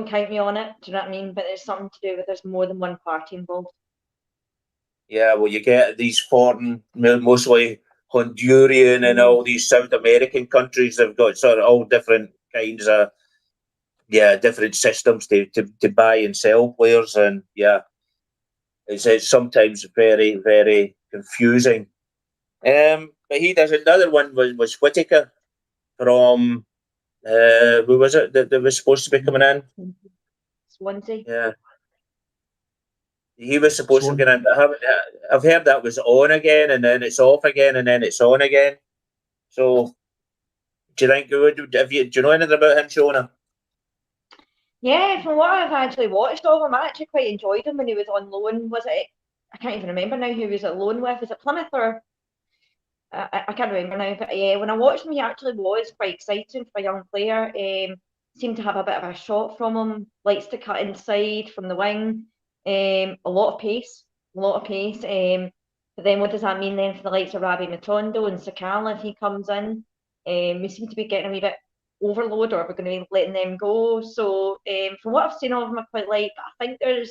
count me on it. Do you know what I mean? But there's something to do with there's more than one party involved. Yeah, well, you get these foreign, mostly Honduran and all these South American countries. They've got sort of all different kinds of, different systems to buy and sell players, and it's sometimes very, very confusing. But he does another one was Whittaker from who was it that was supposed to be coming in? Swansea. Yeah, he was supposed to Swansea. get in, but I've heard that was on again, and then it's off again, and then it's on again. So, do you think do you know anything about him, Shona? Yeah, from what I've actually watched of him, I actually quite enjoyed him when he was on loan. Was it? I can't even remember now who he was at loan with. Was it Plymouth or? I can't remember now, but yeah, when I watched him, he actually was quite exciting for a young player. Seemed to have a bit of a shot from him. Likes to cut inside from the wing. A lot of pace, a lot of pace. But then what does that mean then for the likes of Rabbi Matondo and Sakala if he comes in? We seem to be getting a wee bit overload, or we're going to be letting them go. So from what I've seen of him, I quite like. But I think there's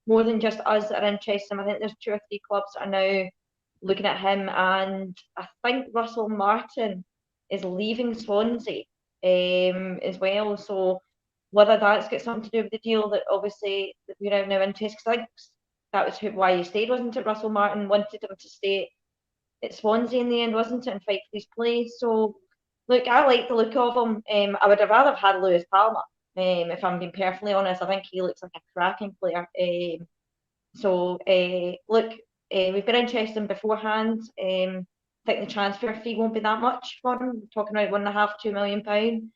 more than just us that are interested in him. I think there's 2 or 3 clubs that are now looking at him, and I think Russell Martin is leaving Swansea as well. So whether that's got something to do with the deal that obviously that we're now interested, because I think that was why he stayed, wasn't it? Russell Martin wanted him to stay at Swansea in the end, wasn't it, and fight for his place. So look, I like the look of him. I would have rather have had Lewis Palmer, if I'm being perfectly honest. I think he looks like a cracking player. So look, we've been interested in beforehand. I think the transfer fee won't be that much for him. We're talking about £1.5–2 million.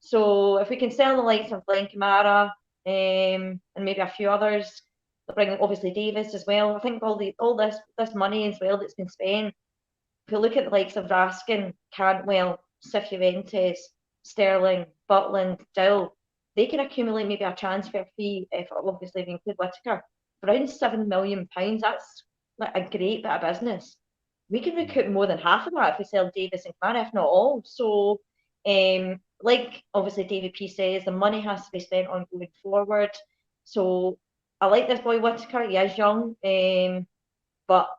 So if we can sell the likes of Glenn Kamara and maybe a few others, they'll bring obviously Davis as well. I think all this money as well that's been spent. If you look at the likes of Raskin, Cantwell, Cifuentes, Sterling, Butland, Dill, they can accumulate maybe a transfer fee if obviously we include Whittaker around £7 million. That's like a great bit of business. We can recoup more than half of that if we sell Davis and Kamara, if not all. So, like obviously David P says, the money has to be spent on going forward. So I like this boy Whittaker. He is young, but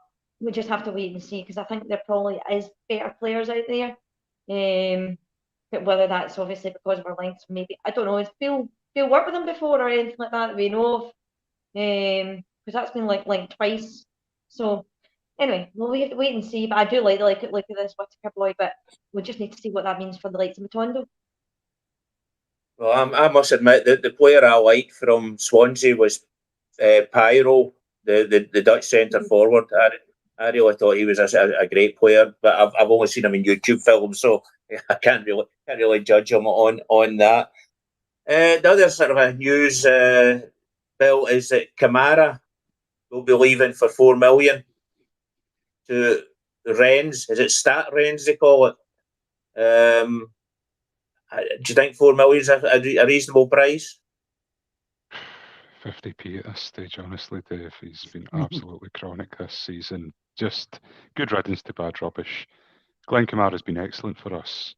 we just have to wait and see, because I think there probably is better players out there. But whether that's obviously because of our links, maybe I don't know. Has Phil worked with him before or anything like that we know of? Because that's been linked twice. So anyway, we'll have to wait and see. But I do like the look at this Whittaker boy, but we just need to see what that means for the likes of Matondo. Well, I must admit that the player I liked from Swansea was Pyro, the Dutch centre forward. I really thought he was a great player, but I've only seen him in YouTube films, so I can't really judge him on that. The other sort of a news bill is that Kamara will be leaving for £4 million to Rennes. Is it Stat Rennes they call it? Do you think £4 million is a reasonable price? 50p at this stage, honestly, Dave. He's been absolutely chronic this season. Just good riddance to bad rubbish. Glenn Kamara's been excellent for us,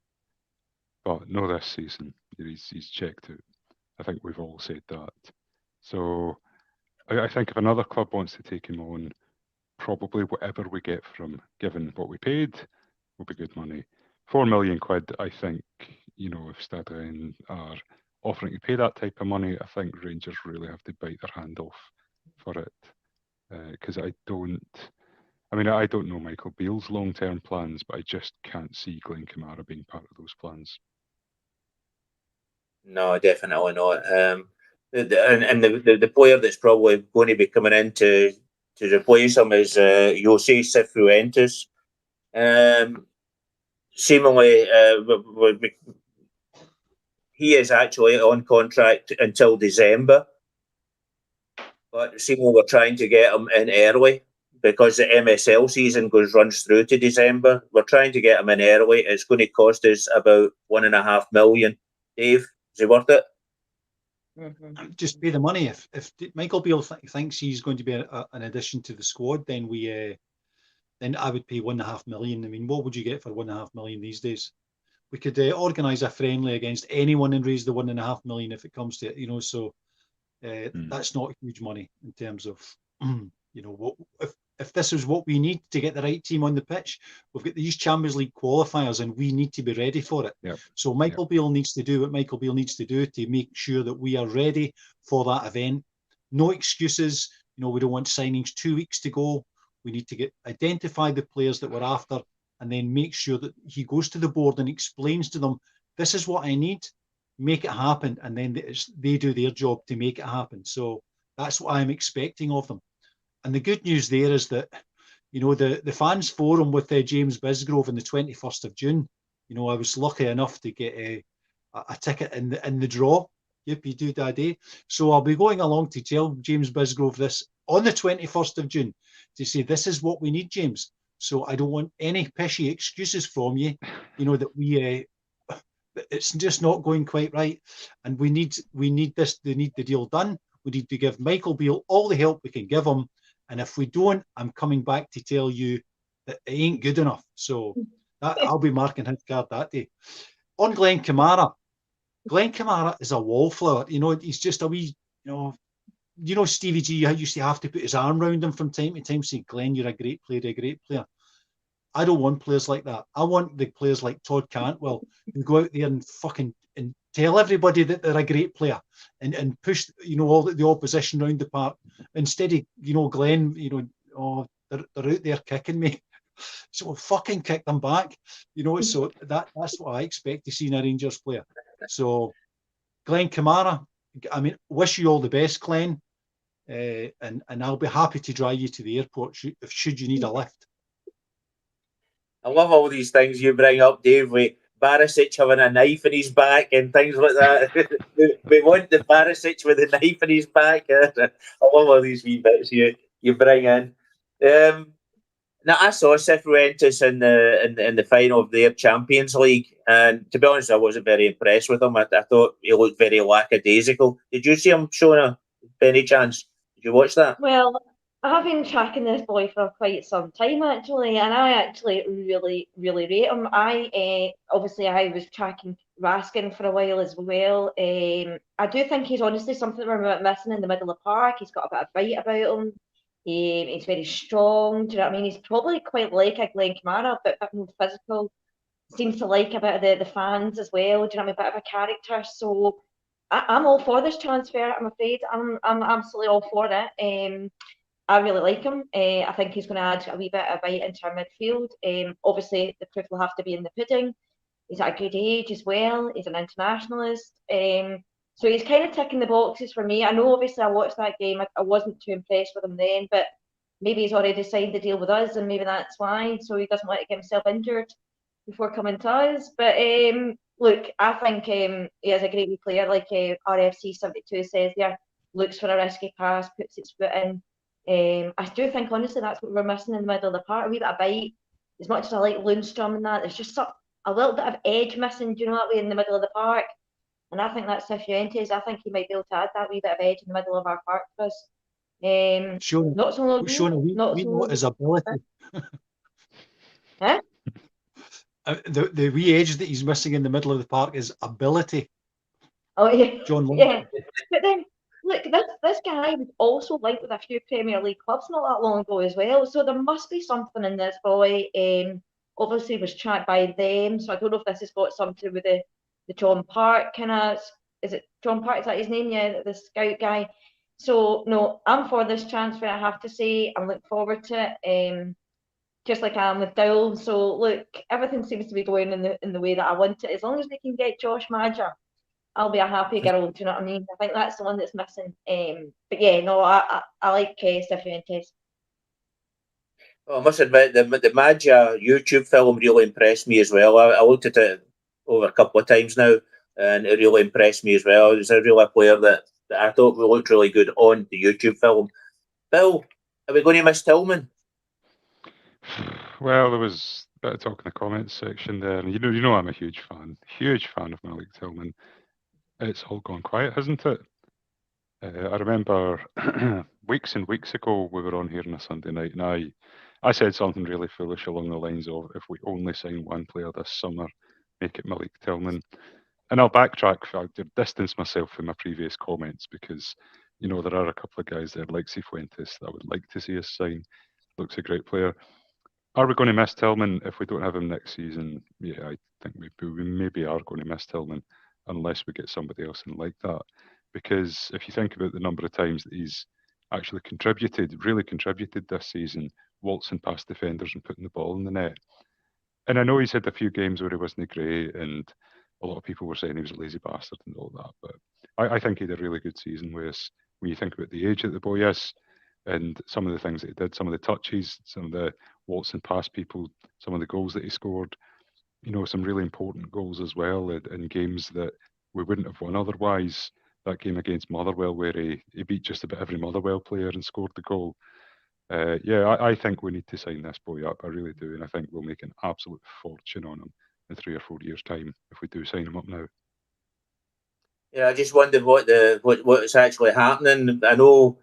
but no this season. He's checked out. I think we've all said that. So I think if another club wants to take him on, probably whatever we get from him, given what we paid, will be good money. £4 million, I think, if Stade are offering to pay that type of money, I think Rangers really have to bite their hand off for it. Because I don't know Michael Beale's long-term plans, but I just can't see Glenn Kamara being part of those plans. No, definitely not. And the player that's probably going to be coming in to replace him is Jose Cifuentes. Seemingly, he is actually on contract until December, but seemingly we're trying to get him in early because the MSL season runs through to December. We're trying to get him in early. It's going to cost us about £1.5 million. Dave, is it worth it? Just pay the money. If Michael Beale thinks he's going to be an addition to the squad, then then I would pay £1.5 million. I mean, what would you get for £1.5 million these days? We could organise a friendly against anyone and raise the £1.5 million if it comes to it. So that's not huge money in terms of what if this is what we need to get the right team on the pitch, we've got these Champions League qualifiers and we need to be ready for it. Yep. So Michael Beale needs to do what Michael Beale needs to do to make sure that we are ready for that event. No excuses. We don't want signings 2 weeks to go. We need to identify the players that we're after and then make sure that he goes to the board and explains to them, this is what I need, make it happen. And then they do their job to make it happen. So that's what I'm expecting of them. And the good news there is that, the fans forum with James Bisgrove on the 21st of June, I was lucky enough to get a ticket in the draw. Yep, you do that day. So I'll be going along to tell James Bisgrove this on the 21st of June to say, this is what we need, James. So I don't want any pishy excuses from you, that it's just not going quite right. And we need this, they need the deal done. We need to give Michael Beale all the help we can give him. And if we don't, I'm coming back to tell you that it ain't good enough. So I'll be marking his card that day. On Glenn Kamara is a wallflower. He's just a wee, Stevie G used to have to put his arm around him from time to time, saying, Glenn, you're a great player. I don't want players like that. I want the players like Todd Cantwell who go out there and fucking and tell everybody that they're a great player and push, all the opposition around the park. Instead of, Glenn, they're out there kicking me. So we'll fucking kick them back. So that's what I expect to see in a Rangers player. So Glenn Kamara, wish you all the best, Glenn. And I'll be happy to drive you to the airport should you need a lift. I love all these things you bring up, Dave, with Barisic having a knife in his back and things like that. We want the Barisic with a knife in his back. I love all these wee bits you bring in. Now, I saw Cifuentes in the final of their Champions League, and to be honest, I wasn't very impressed with him. I thought he looked very lackadaisical. Did you see him, Shona, by any chance? Did you watch that? Well, I have been tracking this boy for quite some time, actually, and I actually really, really rate him. Obviously, I was tracking Raskin for a while as well. I do think he's honestly something we're missing in the middle of the park. He's got a bit of bite about him. He's very strong. Do you know what I mean? He's probably quite like a Glenn Kamara, but a bit more physical. Seems to like a bit of the fans as well. Do you know what I mean? A bit of a character. So I'm all for this transfer. I'm afraid I'm absolutely all for it. I really like him. I think he's going to add a wee bit of bite into our midfield. Obviously, the proof will have to be in the pudding. He's at a good age as well. He's an internationalist. So he's kind of ticking the boxes for me. I know, obviously, I watched that game. I wasn't too impressed with him then, but maybe he's already signed the deal with us, and maybe that's why. So he doesn't want to get himself injured before coming to us. But look, I think he is a great wee player. Like RFC 72 says there, looks for a risky pass, puts its foot in. I do think, honestly, that's what we're missing in the middle of the park. A wee bit of bite. As much as I like Lundstrom and that, there's just a little bit of edge missing, do you know that way, in the middle of the park? And I think that's Cifuentes. I think he might be able to add that wee bit of edge in the middle of our park for us. Shona, not so long. Shona, we know his ability. Huh? The wee edge that he's missing in the middle of the park is ability. Oh yeah, John yeah. But then, look, this guy was also linked with a few Premier League clubs not that long ago as well. So there must be something in this boy. Obviously was tracked by them. So I don't know if this has got something to do with the John Park kind of. Is it John Park? Is that his name? Yeah, the scout guy. So no, I'm for this transfer. I have to say, I'm looking forward to it. Just like I am with Dowell. So look, everything seems to be going in the way that I want it. As long as they can get Josh Maja, I'll be a happy girl. Do you know what I mean? I think that's the one that's missing. But yeah, no, I like Cifuentes. Well, I must admit, the Magia YouTube film really impressed me as well. I looked at it over a couple of times now, and it really impressed me as well. It was a real player that I thought looked really good on the YouTube film. Bill, are we going to miss Tillman? Well, there was a bit of talk in the comments section there, and you know I'm a huge fan of Malik Tillman. It's all gone quiet, hasn't it? I remember weeks and weeks ago we were on here on a Sunday night, and I said something really foolish along the lines of, if we only sign one player this summer, make it Malik Tillman. And I'll backtrack, I'll distance myself from my previous comments, because there are a couple of guys there like Cifuentes that I would like to see us sign. looks a great player. Are we going to miss Tillman if we don't have him next season? Yeah, I think we maybe are going to miss Tillman unless we get somebody else in like that. Because if you think about the number of times that he's actually really contributed this season, waltzing past defenders and putting the ball in the net. And I know he's had a few games where he wasn't great, and a lot of people were saying he was a lazy bastard and all that. But I think he had a really good season when you think about the age that the boy is and some of the things that he did, some of the touches, some of the waltzing past people, some of the goals that he scored, some really important goals as well in games that we wouldn't have won otherwise. That game against Motherwell where he beat just about every Motherwell player and scored the goal. I think we need to sign this boy up. I really do. And I think we'll make an absolute fortune on him in 3 or 4 years' time if we do sign him up now. Yeah, I just wondered what's actually happening. I know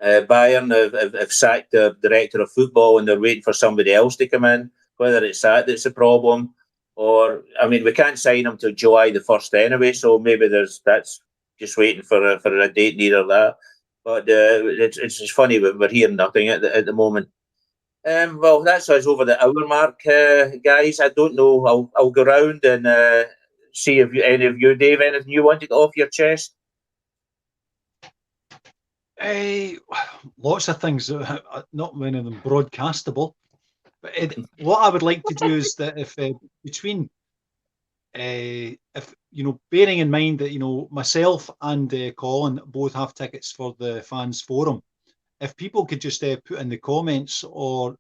Bayern have sacked the director of football and they're waiting for somebody else to come in. Whether it's that's the problem, or we can't sign him till July the 1st anyway. So maybe that's just waiting for a date near that. But it's just funny, but we're hearing nothing at the moment. Well, that's us over the hour mark, guys. I don't know. I'll go round and see if any of you, Dave, anything you want to get off your chest. Lots of things, not many of them broadcastable. But what I would like to do is that if bearing in mind that myself and Colin both have tickets for the fans forum, if people could just put in the comments or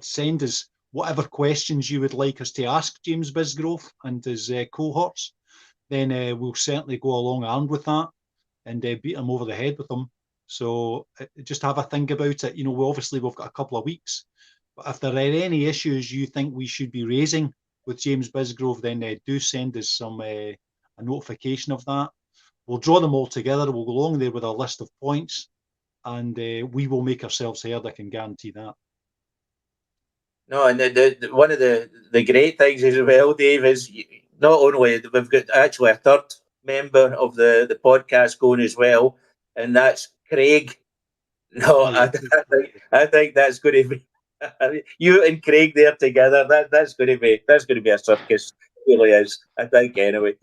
send us whatever questions you would like us to ask James Bisgrove and his cohorts, then we'll certainly go along armed with that and beat them over the head with them. So just have a think about it. We've got a couple of weeks, but if there are any issues you think we should be raising with James Bisgrove, then do send us a notification of that. We'll draw them all together. We'll go along there with a list of points, and we will make ourselves heard. I can guarantee that. No, and one of the great things as well, Dave, is not only we've got actually a third member of the podcast going as well, and that's Craig. No, I think that's going to be you and Craig there together. That's going to be a circus. It really is. I think anyway.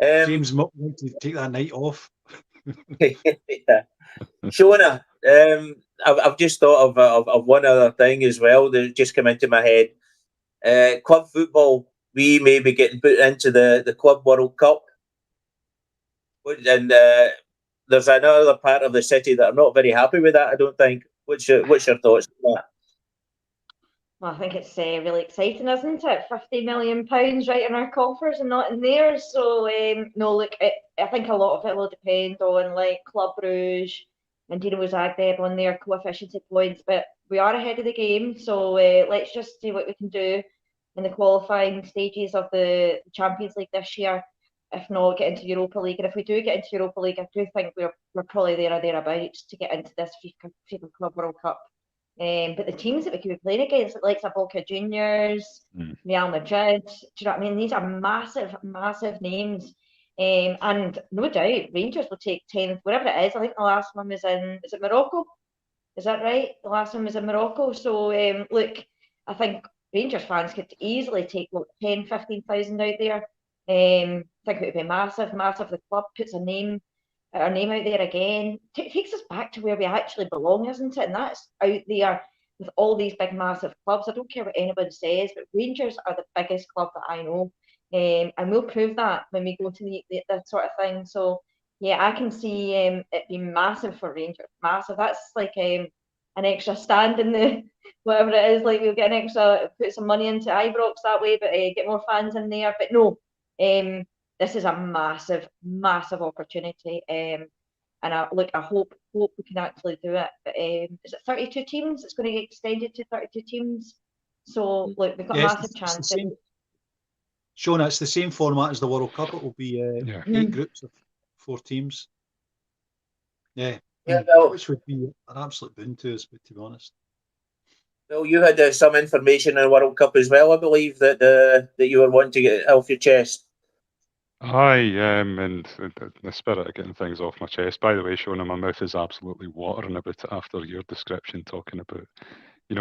James might want to take that night off. Yeah. Shona, I've just thought of one other thing as well that just came into my head. Club football, we may be getting put into the Club World Cup. And there's another part of the city that are not very happy with that, I don't think. What's your thoughts on that? Well, I think it's really exciting, isn't it? £50 million right in our coffers and not in theirs. So, no, look, I think a lot of it will depend on Club Brugge and Dinamo Zagreb on their coefficient points. But we are ahead of the game, so let's just see what we can do in the qualifying stages of the Champions League this year. If not, get into Europa League. And if we do get into Europa League, I do think we're probably there or thereabouts to get into this FIFA Club World Cup. But the teams that we could be playing against, like Boca Juniors, Real Madrid, do you know what I mean? These are massive, massive names. And no doubt, Rangers will take 10th, wherever it is. I think the last one was is it Morocco? Is that right? The last one was in Morocco. So, look, I think Rangers fans could easily take 10, 15,000 out there. I think it would be massive. The club puts our name out there again. It takes us back to where we actually belong, isn't it? And that's out there with all these big, massive clubs. I don't care what anyone says, but Rangers are the biggest club that I know. And we'll prove that when we go to that sort of thing. So, yeah, I can see it being massive for Rangers. Massive. That's like an extra stand in the whatever it is. We'll get an extra, put some money into Ibrox that way, but get more fans in there. But no, this is a massive, massive opportunity. And I hope we can actually do it. But is it 32 teams? It's going to get extended to 32 teams. So look, we've got a massive chance. Shona, it's the same format as the World Cup. It will be 8 groups of 4 teams. Yeah, which would be an absolute boon to us, but to be honest. Well, you had some information on the World Cup as well, I believe, that you were wanting to get off your chest. Hi, and the spirit of getting things off my chest. By the way, Shona, my mouth is absolutely watering about it after your description, talking about,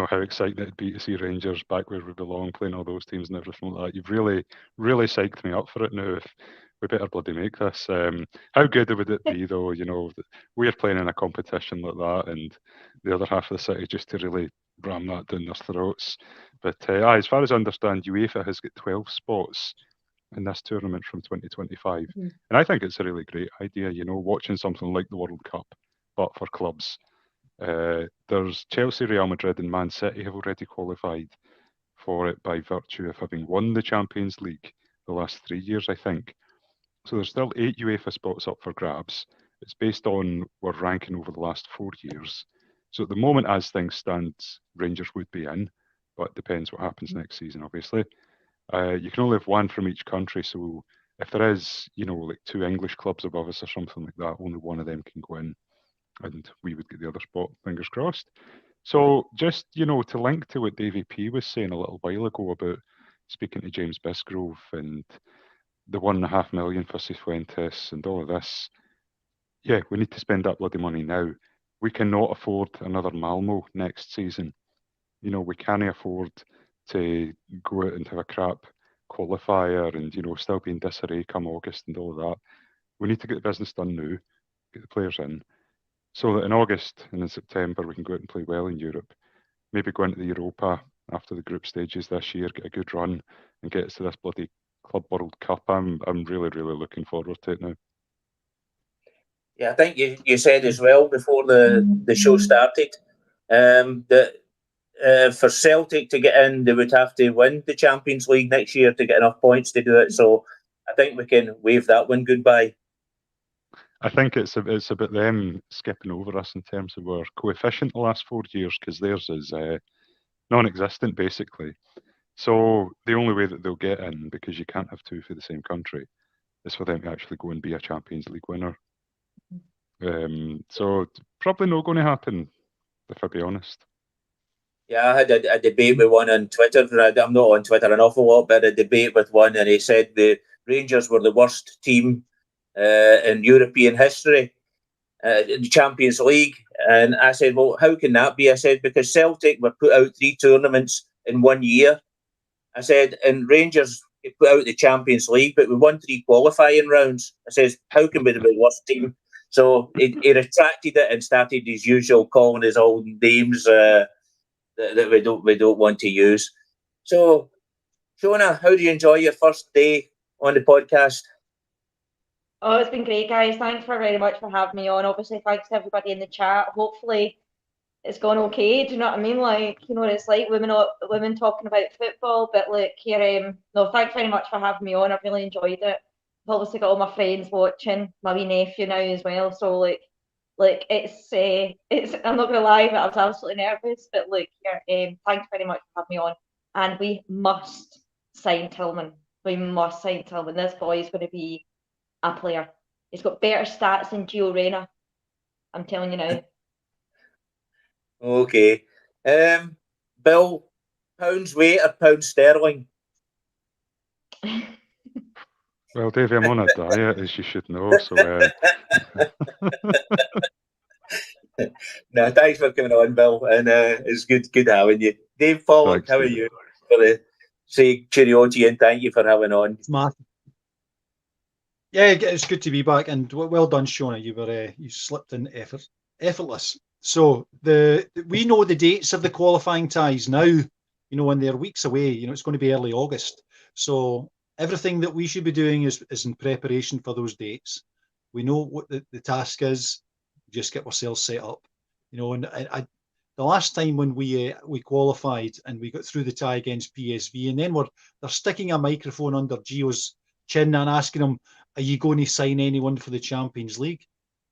how exciting it'd be to see Rangers back where we belong, playing all those teams and everything like that. You've really, really psyched me up for it now. If we better bloody make this. How good would it be, though? We're playing in a competition like that, and the other half of the city just to really ram that down their throats. But as far as I understand, UEFA has got 12 spots in this tournament from 2025. Mhm. And I think it's a really great idea, watching something like the World Cup, but for clubs. There's Chelsea, Real Madrid, and Man City have already qualified for it by virtue of having won the Champions League the last 3 years, I think. So there's still 8 UEFA spots up for grabs. It's based on we're ranking over the last 4 years. So at the moment, as things stand, Rangers would be in, but it depends what happens next season, obviously. You can only have one from each country, so if there is, like 2 English clubs above us or something like that, only one of them can go in, and we would get the other spot. Fingers crossed. So just to link to what Davy P was saying a little while ago about speaking to James Bisgrove and the 1.5 million for Cifuentes and all of this. Yeah, we need to spend that bloody money now. We cannot afford another Malmo next season. We can't afford to go out and have a crap qualifier and, still be in disarray come August and all of that. We need to get the business done now, get the players in, so that in August and in September we can go out and play well in Europe. Maybe go into the Europa after the group stages this year, get a good run and get us to this bloody Club World Cup. I'm really, really looking forward to it now. Yeah, I think you said as well before the show started that for Celtic to get in, they would have to win the Champions League next year to get enough points to do it. So I think we can wave that one goodbye. I think it's about them skipping over us in terms of our coefficient the last 4 years, because theirs is non-existent basically. So the only way that they'll get in, because you can't have 2 for the same country, is for them to actually go and be a Champions League winner. So it's probably not going to happen, if I be honest. Yeah, I had a debate with one on Twitter. I'm not on Twitter an awful lot, but a debate with one, and he said the Rangers were the worst team in European history in the Champions League. And I said, well, how can that be? I said, because Celtic were put out 3 tournaments in 1 year. I said, and Rangers put out the Champions League, but we won 3 qualifying rounds. I says, how can we be the worst team? So he retracted it and started his usual calling his own names that we don't want to use. So, Shona, how do you enjoy your first day on the podcast? Oh, it's been great, guys. Thanks very much for having me on. Obviously, thanks to everybody in the chat. Hopefully, it's gone okay. Do you know what I mean? Like, you know what it's like, women talking about football. But like, here, no, thanks very much for having me on. I've really enjoyed it. I've obviously got all my friends watching, my wee nephew now as well. So like it's I'm not gonna lie, but I was absolutely nervous. But like, here, thanks very much for having me on. And we must sign Tillman. We must sign Tillman. This boy is going to be a player. He's got better stats than Gio Reyna. I'm telling you now. Okay. Bill, pounds weight or pounds sterling? Well, Davey, I'm on a diet, as you should know. So, No, thanks for coming on, Bill, and it's good having you. Dave Pollock, thanks, how are Davey. you? For the say cheerio to you and thank you for having on. It's Matt. Yeah, it's good to be back, and well done, Shona. You slipped in effortless. So we know the dates of the qualifying ties now. When they're weeks away. It's going to be early August. So everything that we should be doing is in preparation for those dates. We know what the task is. Just get ourselves set up. And the last time when we qualified and we got through the tie against PSV, and then they're sticking a microphone under Gio's chin and asking him, "Are you going to sign anyone for the Champions League?"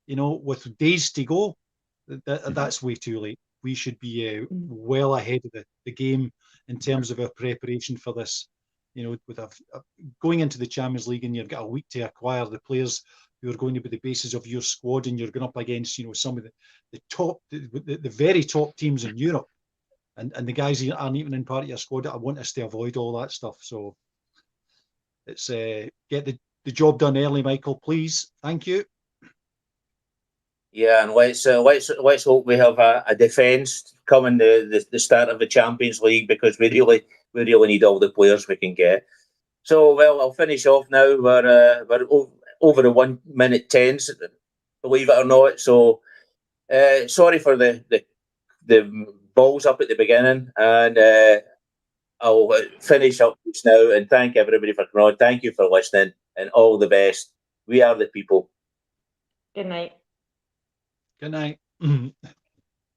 With days to go, that's way too late. We should be well ahead of the game in terms of our preparation for this. With going into the Champions League, and you've got a week to acquire the players who are going to be the basis of your squad, and you're going up against some of the top, the very top teams in Europe, and the guys who aren't even in part of your squad. I want us to avoid all that stuff. So it's get the job done early, Michael, please. Thank you. Yeah, and let's hope we have a defence coming the start of the Champions League, because we really need all the players we can get. So, well, I'll finish off now. We're over the 1 minute 10s, believe it or not. So, sorry for the balls up at the beginning, and I'll finish up just now and thank everybody for coming on. Thank you for listening, and all the best. We are the people. Good night. Good night.